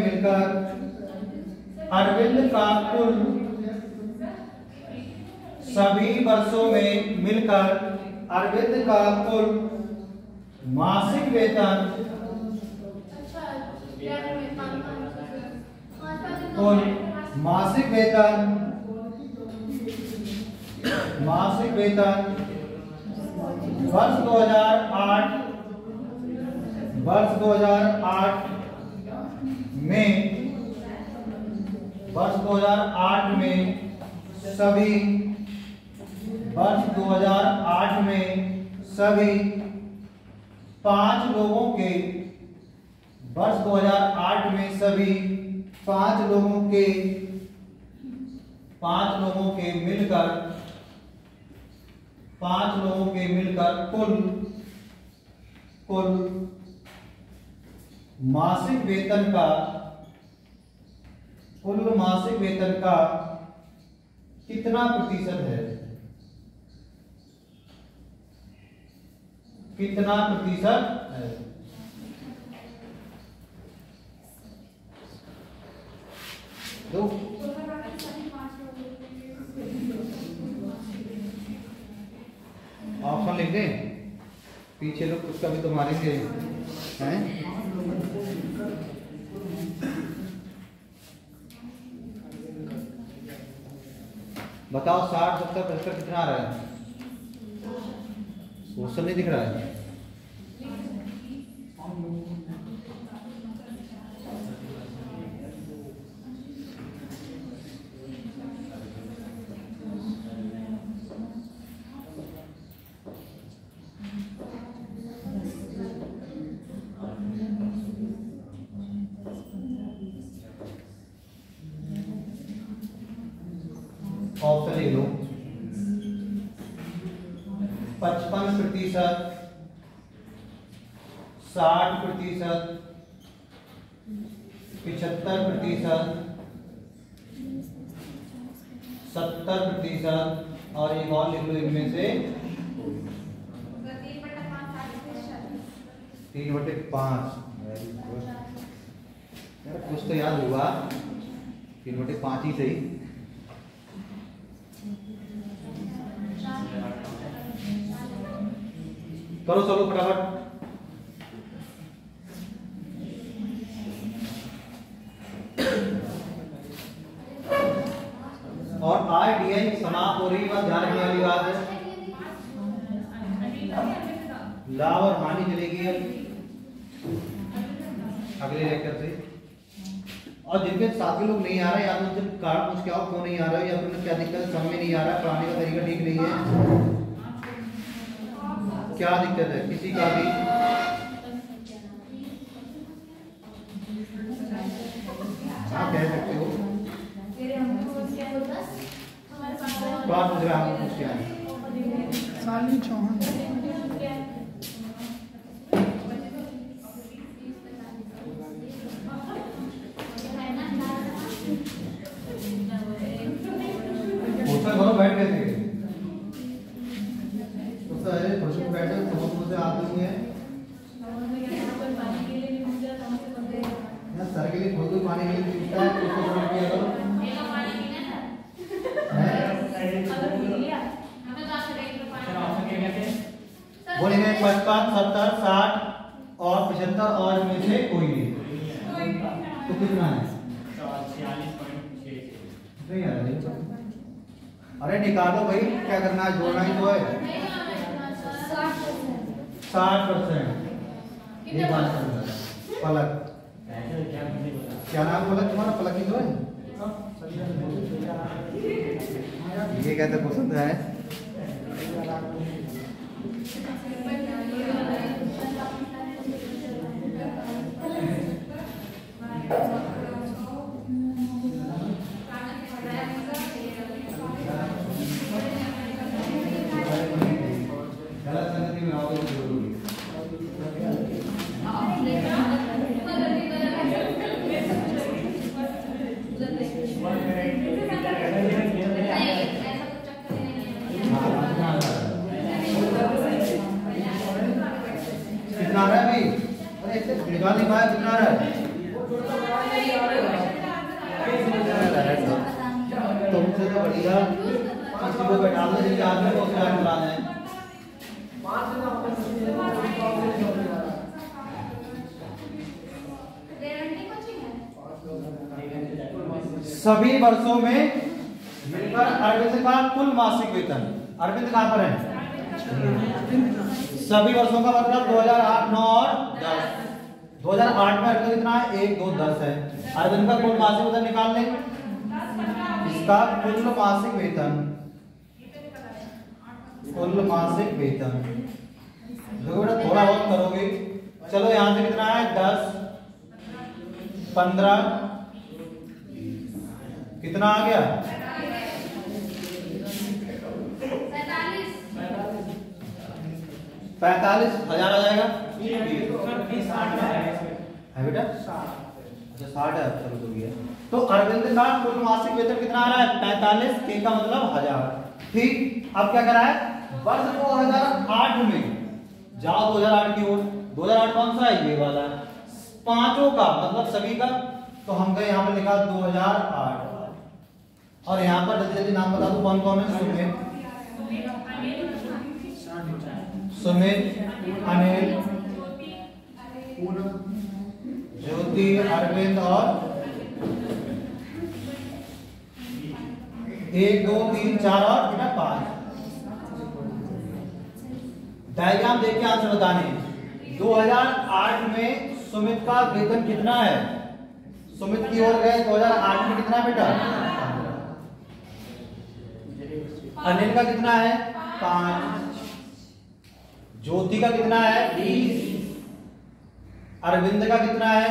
मिलकर अरविंद का कुल मासिक वेतन मासिक वेतन वर्ष 2008 में वर्ष 2008 में सभी वर्ष 2008 में सभी 5 लोगों के वर्ष 2008 में सभी 5 लोगों के मिलकर कुल मासिक वेतन का कितना प्रतिशत है? कितना प्रतिशत है? दो ऑप्शन लिख दें, पीछे लोग उसका भी तो मारेंगे हैं। बताओ 60, 70, 75 कितना आ रहा है? क्वेश्चन नहीं दिख रहा है। ऑप्शन लिख लो। 55%, 60%, 75%, 70% और एक और लिख लो इनमें से 3/5। यार कुछ तो याद होगा, 3/5 ही सही। करो चलो फटाफट। और आईडीआई समाप्त हो रही बात ध्यान रखने वाली बात है। लाभ और हानि चलेगी अगले लेक्चर से। और जिनके साथी लोग नहीं आ रहे या तो उनसे कारण पूछ के आओ क्यों नहीं आ रहे हो, या फिर क्या दिक्कत है, समझ में नहीं आ रहा है, पढ़ाने का तरीका ठीक नहीं है, क्या दिक्कत है किसी का भी। आप कह सकते हो बात पूछ रहा हूँ कुछ क्या है। साली चौहान बैठ गए थे बैठे से आते होंगे सर के लिए खुद पानी के लिए पूछता है उसको किया करो। बोलेंगे 55, 70, 60 और 75 और में से कोई नहीं तो कितना है? 46.6। अरे निकालो भाई, क्या करना है, जोड़ना ही तो है। 60%। ये बात पलक क्या नाम बोला तुम्हारा? पलक ही तो है। ये कहते पसंद है। कितना रहा है अभी? अरे निकाल नहीं पाया, कितना रहा है? तुमसे तो बढ़िया किसी को बैठा दो, जिसके आदमी को उसका निकालना है। सभी वर्षों में मिलकर अरविंद का कुल मासिक वेतन। अरविंद कहाँ पर है? सभी वर्षों का मतलब 2008, 9 और 10। 2008 में अरविंद कितना है? 1, 2, 10 है। अरविंद का कुल मासिक वेतन निकाल लें। इसका कुल मासिक वेतन, कुल मासिक वेतन देखो बेटा थोड़ा बहुत करोगे। चलो यहाँ से कितना है? 10, 15, कितना आ गया? 45,000 आ जाएगा है बेटा। अच्छा 60 है, चलो तो गया। तो अरविंद का कुल मासिक वेतन कितना आ रहा है? 45 के का मतलब 1000। ठीक, अब क्या करा है? वर्ष 2008 में जाओ 2008 की ओर। 2008 कौन सा है? ये वाला। पांचों का मतलब सभी का, तो हम गए यहाँ पे लिखा 2008 और यहाँ पर जल्दी जल्दी नाम बता दो कौन कौन है। सुमित, अनिल, ज्योति, अरविंद और 1, 2, 3, 4 और 5। डायग्राम देख के आंसर बताने। 2008 में सुमित का वेतन कितना है? सुमित की ओर गए 2008 में कितना बेटा? अनिल का कितना है? 5। ज्योति का कितना है? 20। अरविंद का कितना है?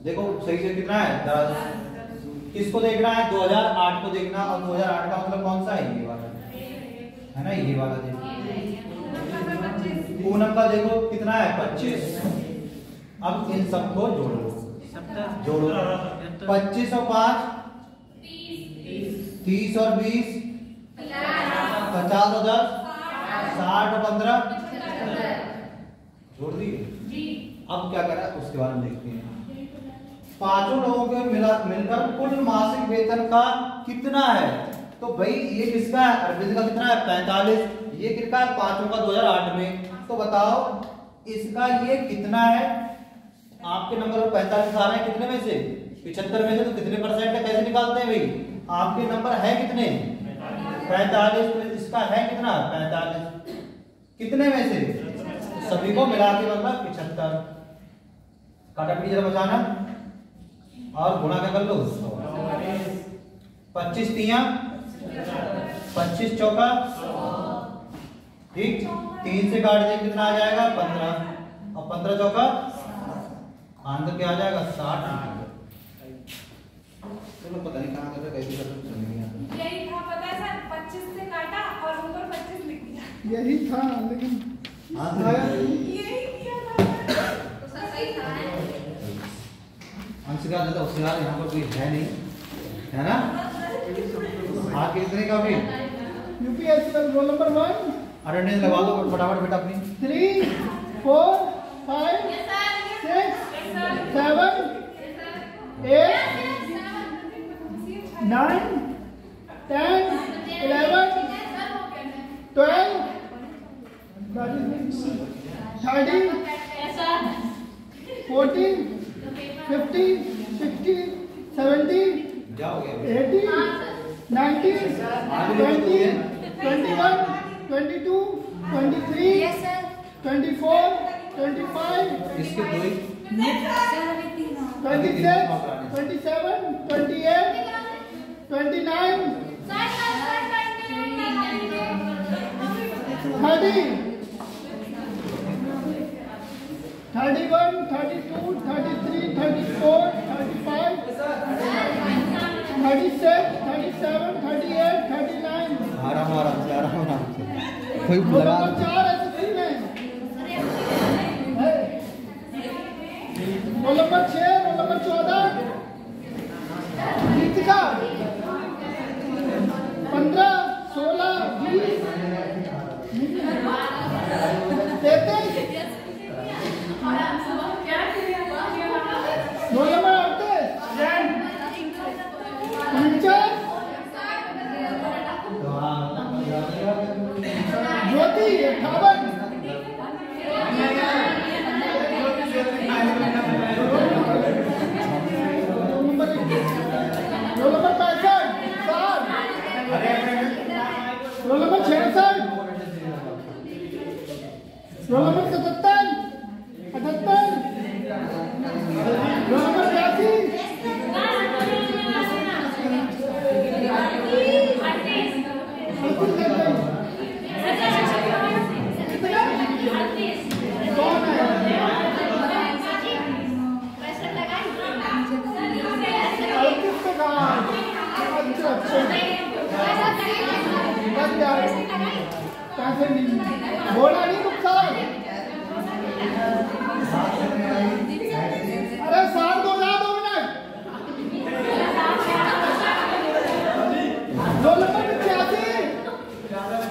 देखो सही से कितना है? 10। किसको देखना है? 2008 को देखना। और 2008 का मतलब कौन सा है? ये वाला है ना, ये वाला देखो। पूनम का देखो कितना है? 25। अब इन सबको जोड़ो, जोड़ो। 25 और 5 30 और 20 50 और 10 60 और 15 जोड़ दिए। अब क्या करा उसके बाद देखते हैं। पांचों लोगों के मिलकर कुल मासिक वेतन का कितना है? तो भाई ये किसका है? अरविंद का कितना है? 45। ये कितना है? पांचों का 2008 में। तो बताओ इसका ये कितना है? आपके नंबर पर 45 आ रहे हैं, कितने में से? 75 में से। तो कितने परसेंट है कैसे निकालते हैं भाई? आपके नंबर है कितने? 45। तो इसका है कितना? 45। कितने में से? सभी को मिला के मतलब 75। काटापटी जरा बचाना और गुणा क्या कर लो? 25 तिया 25 चौका। ठीक, 3 से काट दें कितना आ जाएगा? 15 और 15 चौका आंसर क्या आ जाएगा? 60। चलो पता नहीं कहाँ कर रहे, कैसे कर रहे, समझ नहीं आता। यही था पता है सर, 25 से काटा और ऊपर 25 लिख दिया। यही था लेकिन यही किया था तो सही था है। अंशिका ज्यादा होशियार यहाँ पर कोई है नहीं, है ना? आप कितने का भी? यूपीएससी का रोल नंबर 1 अटेंडेंस लगा दो फटाफट बेटा अपनी। 3 4 5 6 7 8 9 10 11 12 13 14 15 16 17 जाओगे 18 19 20 21 22 23 यस सर। 24 25 इसके दो ही 26 27 28 29 30 31 32 33 34 35 36 37 38 39 आराम आराम से कोई रोल लगा नंबर 4 है सभी में। रोल नंबर 6 रोल नंबर 14 गीतिका 15 16 20 33 रोल नंबर 38 49 ज्योति 58 roll number 65 60 roll number 66, roll number 77, 78, roll number 82, कौन है? बोला नहीं नुकसान। अरे साथ दो ना 2 मिनट। रोल नंबर 86,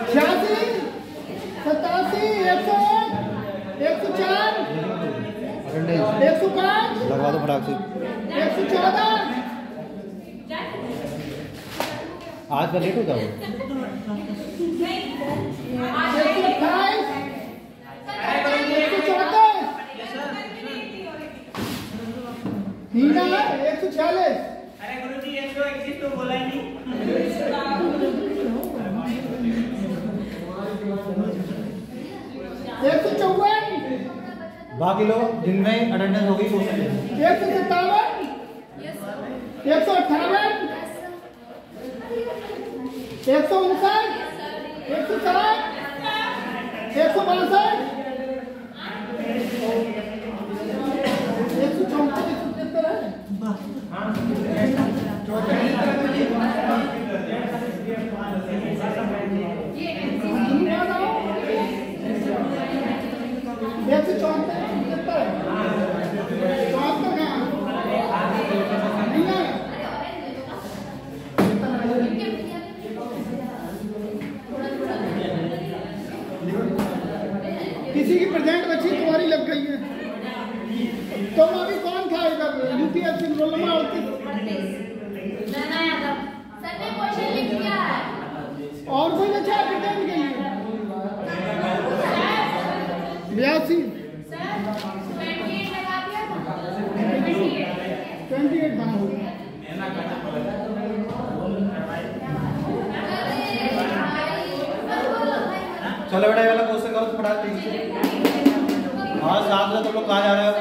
86, 87, 101, 104, 105, लगवा दो फटाक से। 114, आज का लेट होगा वो। 128, 134, हीना है 146, अरे गुरुजी 121 तो बोला ही नहीं। 154, बाकी लोग जिनमें अटेंडेंस होगी वो 157, 158, 159, 160, 162, किसी की प्रेजेंट बच्ची तुम्हारी लग गई है। तुम अभी कौन था इधर यूपीएससी रोल नंबर 38 और कोई बच्चा प्रेजेंट के लिए 82 28 बना होगा। चलो बेटा ये वाला क्वेश्चन करो तो फटाक से। हाँ साथ में तुम लोग कहाँ जा रहे हो?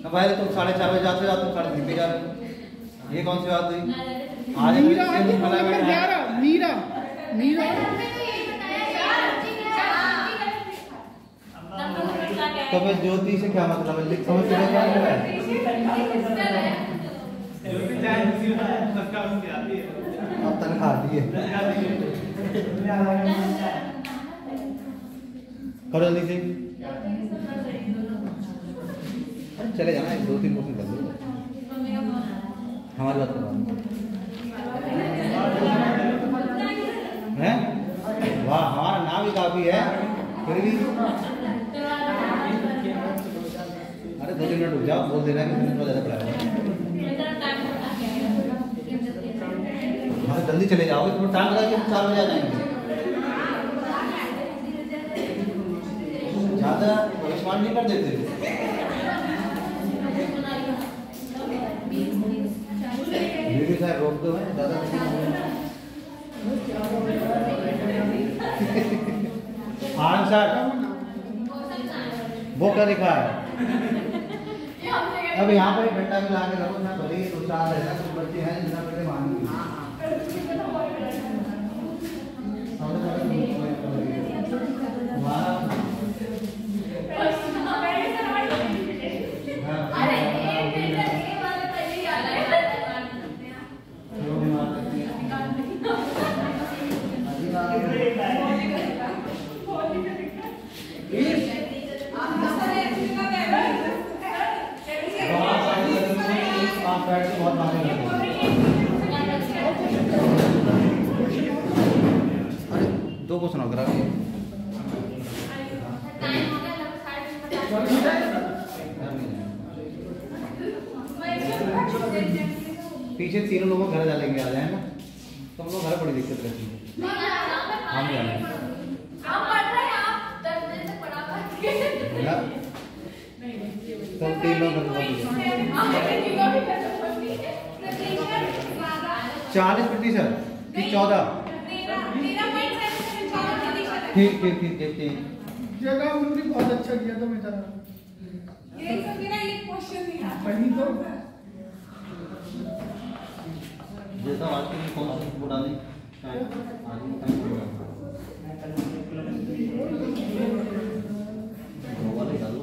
पहले तुम 4:30 बजे जाते हो, तुम 3:30 पे जा रहे हो। ये कौन सी बात हुई? आज मीरा है कि रोल नंबर 11 मीरा मीरा तो फिर ज्योति से क्या मतलब है? लिख समझ रहे क्या है? अब तनख्वाह दी है। करो जल्दी से। चले जाना 2-3 क्वेश्चन कर लो। हमारी बात करवा हैं? वाह हमारा नाम ही काफी है फिर भी। अरे 2-3 मिनट रुक जाओ, बोल देना कि तुमने थोड़ा ज़्यादा पढ़ाया। हाँ जल्दी चले जाओगे, तुम्हें टाइम लगा कि 4 बजे आ जाएंगे। ज़्यादा परेशान नहीं कर देते। वीडियो साहब रोक दो है ज़्यादा। आंसर वो क्या लिखा है? अब यहाँ पर घंटा में ला के रखो ना, भले ही 2-4 है ना, कुछ बच्चे हैं जितना पहले मांगी। बहुत मांगे अरे 2 को सुनाओ करा पीछे 3 लोगों घर डालेंगे, आ जाए ना तुम लोग घर बड़ी दिक्कत रहती है। हम जाने तब 3 लोग घर 40% कि 14? ठीक ठीक ठीक देखते हैं। जगह उन्होंने बहुत अच्छा किया था मेरा। यही तो मेरा एक क्वेश्चन था। वही तो जैसा आज के लिए कौन सा वो डालें वाले डालो।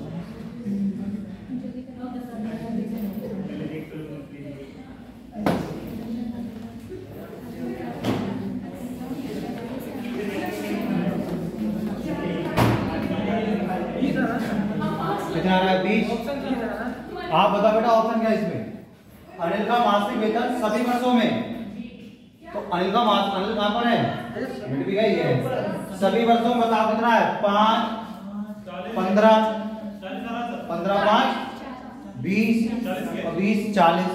कितना आ रहा है 20? आप बताओ बेटा ऑप्शन क्या है इसमें? अनिल का मासिक वेतन सभी वर्षों में, तो अनिल का अनिल कहां पर है? मिट भी गई है। सभी वर्षों में बताओ कितना है? 5 15 15 5 20 और 20 40।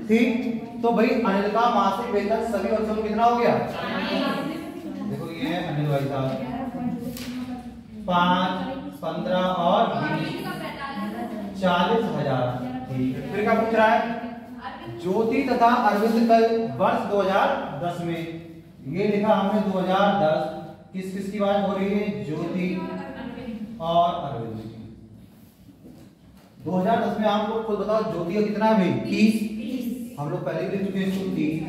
ठीक, तो भाई अनिल का मासिक वेतन सभी वर्षों में कितना हो गया? देखो ये है अनिल भाई साहब 5 15 और 20 40,000। ठीक, फिर क्या पूछ रहा है? ज्योति तथा अरविंद कल वर्ष 2010 में, ये लिखा हमने 2010, किस किस की बात हो रही है? ज्योति और अरविंद की। 2010 में आप लोग खुद बताओ ज्योति का कितना है भाई? 30। हम लोग पहले भी देख चुके हैं इसको 30।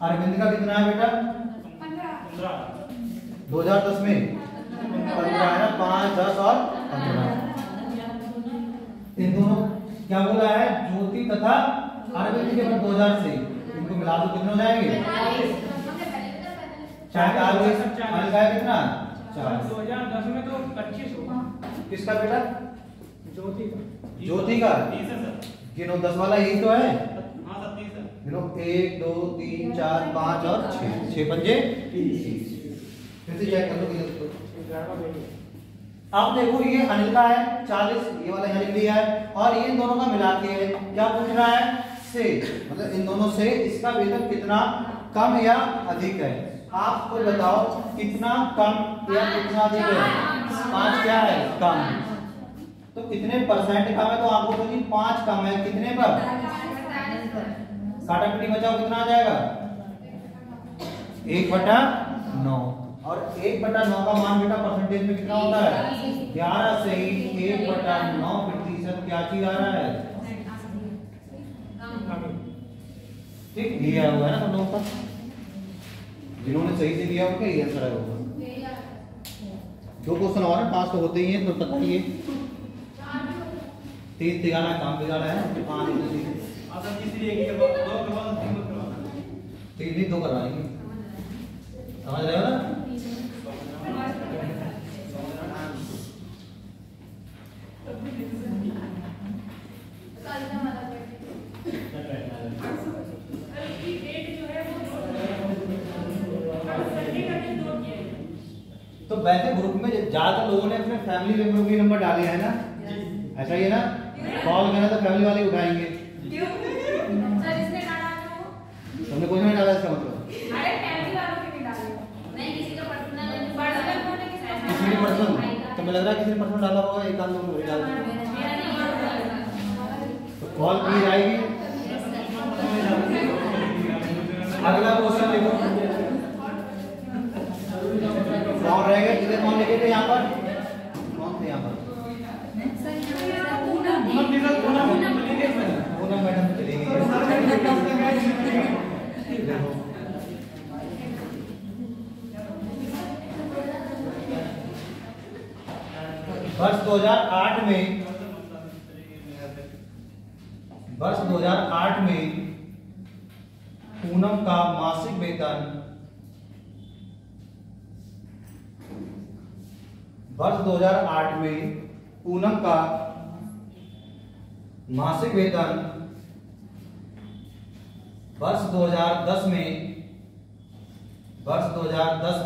अरविंद का कितना है बेटा? 2010 में 15 है ना, 5 10 और 15। इन दोनों क्या बोला है? ज्योति तथा अरविंद के बाद 2000 से इनको मिला दो कितने हो जाएंगे? 4 का कितना? 4। 2010 में तो 25 होगा। किसका बेटा? ज्योति का। ज्योति का। गिनो 10 वाला यही तो है। गिनो 1 2 3 4 5 और 6 6 पंजे 30। फिर से चेक कर लो। अब देखो ये अनिल का है 40, ये वाला यहाँ लिख लिया है, और ये इन दोनों का मिला के क्या पूछ रहा है? से, मतलब इन दोनों से इसका वेतन कितना कम या अधिक है? आप खुद बताओ कितना कम या कितना अधिक है? 5 क्या है? कम। तो कितने परसेंट कम है? तो आपको तो जी 5 कम है। कितने पर? काटा पीटी बचाओ कितना आ जाएगा? 1/9। और 1/9 का मान बेटा परसेंटेज में कितना होता है? 11 से ही 1/9% क्या चीज आ रहा है? ठीक, लिया हुआ है ना सब लोगों का। जिन्होंने सही से लिया होगा ये आंसर आएगा। 2 क्वेश्चन और हैं, 5 तो होते ही हैं, तो बताइए। 3 तिगाना काम बिगाड़ा है, 5 3 2 करवाएंगे। समझ रहे हो ना? तो वैसे ग्रुप में ज्यादातर लोगों ने अपने फैमिली मेंबरों के नंबर डाले हैं ना, ऐसा ही है ना? कॉल करना तो फैमिली वाले उठाएंगे। तुमने कुछ नहीं डाला इसका मतलब? अरे फैमिली वालों के भी डाले। नहीं किसी का पर्सनल किसी ने पर्सनल, तो मुझे लग रहा है किसी ने पर्सनल डाला होगा, एक आध लोग डाल देंगे। तो कॉल की जाएगी। अगला क्वेश्चन देखो, कौन रह गए? कितने कौन लिखे थे यहाँ पर? कौन थे यहाँ पर? पूनम मैडम चली गई। वर्ष 2008 में पूनम का मासिक वेतन वर्ष 2008 में पूनम का मासिक वेतन वर्ष 2010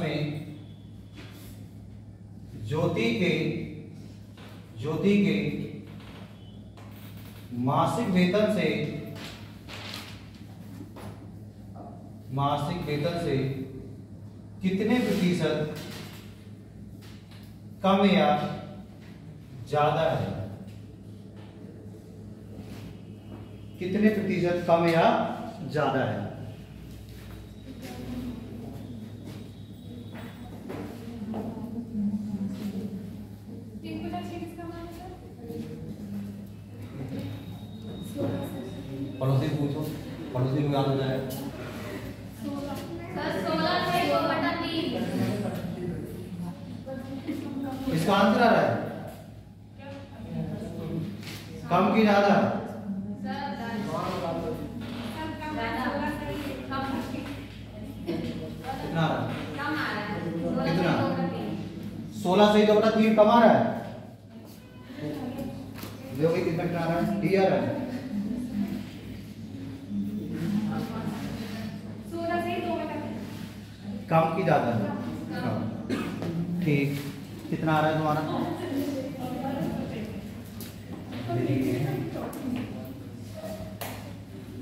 में ज्योति के मासिक वेतन से कितने प्रतिशत कम या ज्यादा है? कितने प्रतिशत कम या ज्यादा है? इसका आंसर आ रहा है कम की ज्यादा कितना आ रहा है? कितना 16 से 2/3 कम आ रहा है। देखो ये कितना आ रहा है डी आ रहा है। 16 से 2/3 कम की ज्यादा है ठीक। कितना आ रहा है तुम्हारा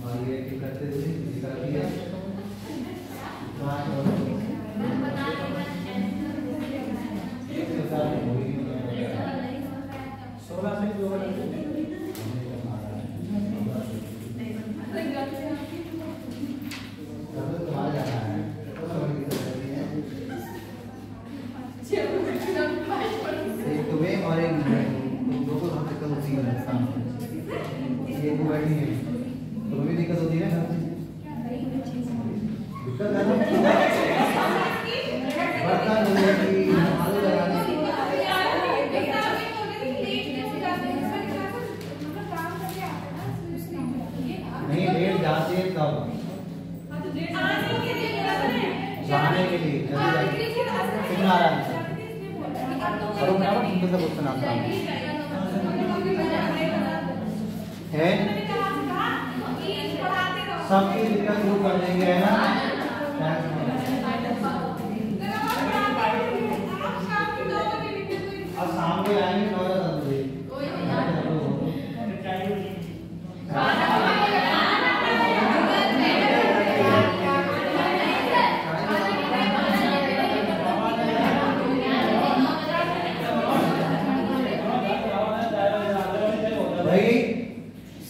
और ये करते थे कर दिया 16 से 2 नहीं लेट जाते हैं तब जाने के लिए कितना आ रहा है करो मैं तुमसे सब क्वेश्चन आता है सबकी दिक्कत दूर कर देंगे है ना अब शाम को आएंगे 9 बजे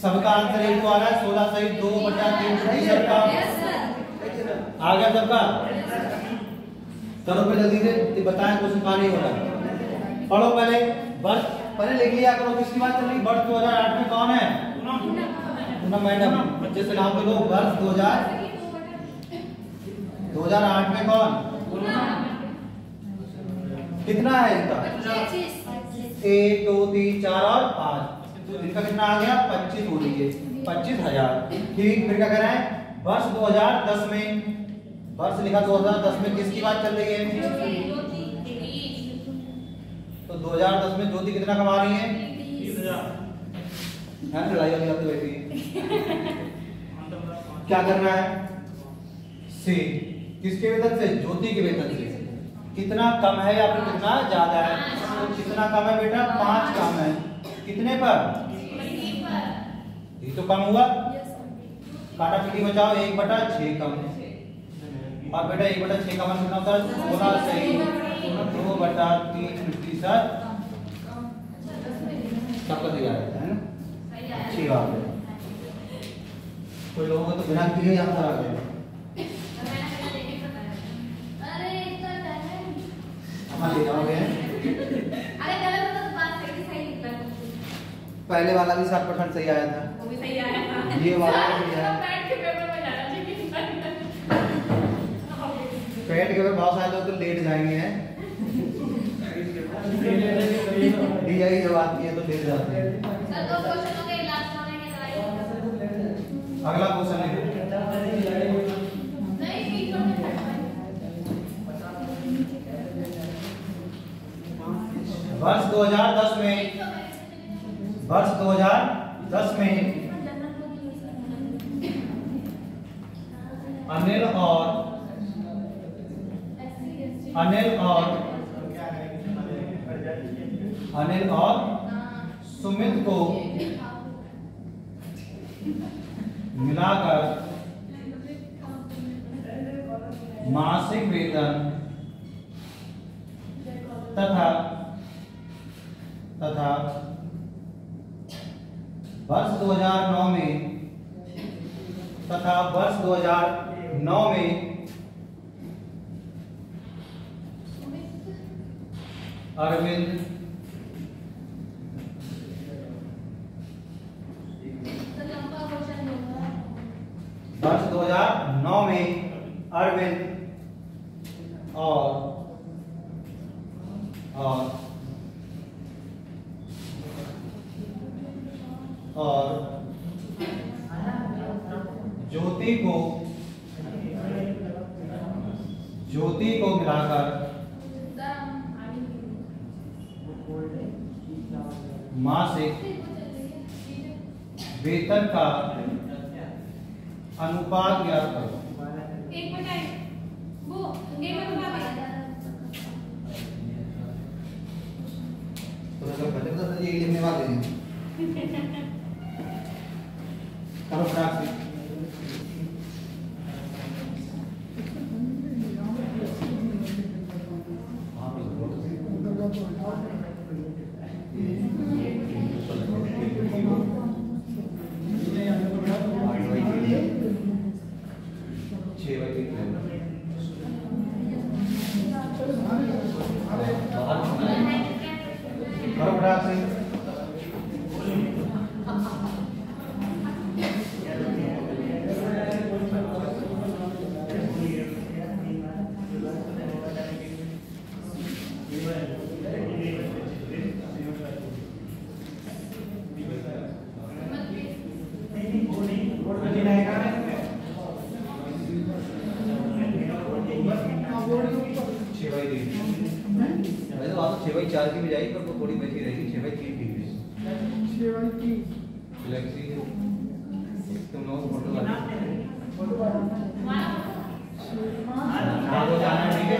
सबका आंसर एक तो आ रहा है 16 सही 2/3 सबका आ गया सबका। करो पे जल्दी से बताएं क्वेश्चन कहां नहीं हो रहा पढ़ो पहले वर्ष पहले लिख लिया करो किसकी बात चल रही वर्ष 2008 में कौन है पूनम मैडम बच्चे से नाम बोलो वर्ष 2008 में कौन कितना है इनका 1 2 3 4 और 5 इनका कितना आ गया 25 हो लीजिए 25,000 ठीक। फिर क्या कर रहे हैं वर्ष 2010 में वर्ष लिखा 2010 में किसकी बात चल रही है तो 2010 में ज्योति कितना कमा रही है 30,000 है लड़ाई वाली बात बैठी क्या करना है सी किसके वेतन से ज्योति के वेतन से कितना कम है या फिर कितना ज्यादा है तो कितना कम है बेटा 5 कम है कितने पर ये तो कम हुआ काटा पीटी बचाओ 1/6 कम और बेटा 1/6 कम कितना होता है 16 सही 2/3 प्रतिशत सबका दिया है ना अच्छी बात है। कोई लोगों को तो बिना किए आंसर आ गया हाँ ले जाओगे पहले वाला भी 60% सही आया था वो भी सही आया था ये वाला भी सही आया बैठ के पेपर में जाना चाहिए पेट के ऊपर बहुत सारे लोग तो लेट जाएंगे हैं डीआई जब आती है तो लेट जाते हैं अगला क्वेश्चन लिखो वर्ष 2010 में अनिल और सुमित को मिलाकर मासिक वेतन तथा वर्ष 2009 में अरविंद वर्ष 2009 में अरविंद और और ज्योति को मिलाकर मासिक वेतन का अनुपात ज्ञात करो। 1/1 वो 1/1 तो बच्चे तो ये लिखने वाले हैं करो फटाक से। करो फटाक से। वैसे आप 6/4 की भी जाएगी पर वो थोड़ी बची रहेगी 6/3 डिग्री। 6/3 फ्लेक्सी तुम लोग फोटो जाना है ठीक है।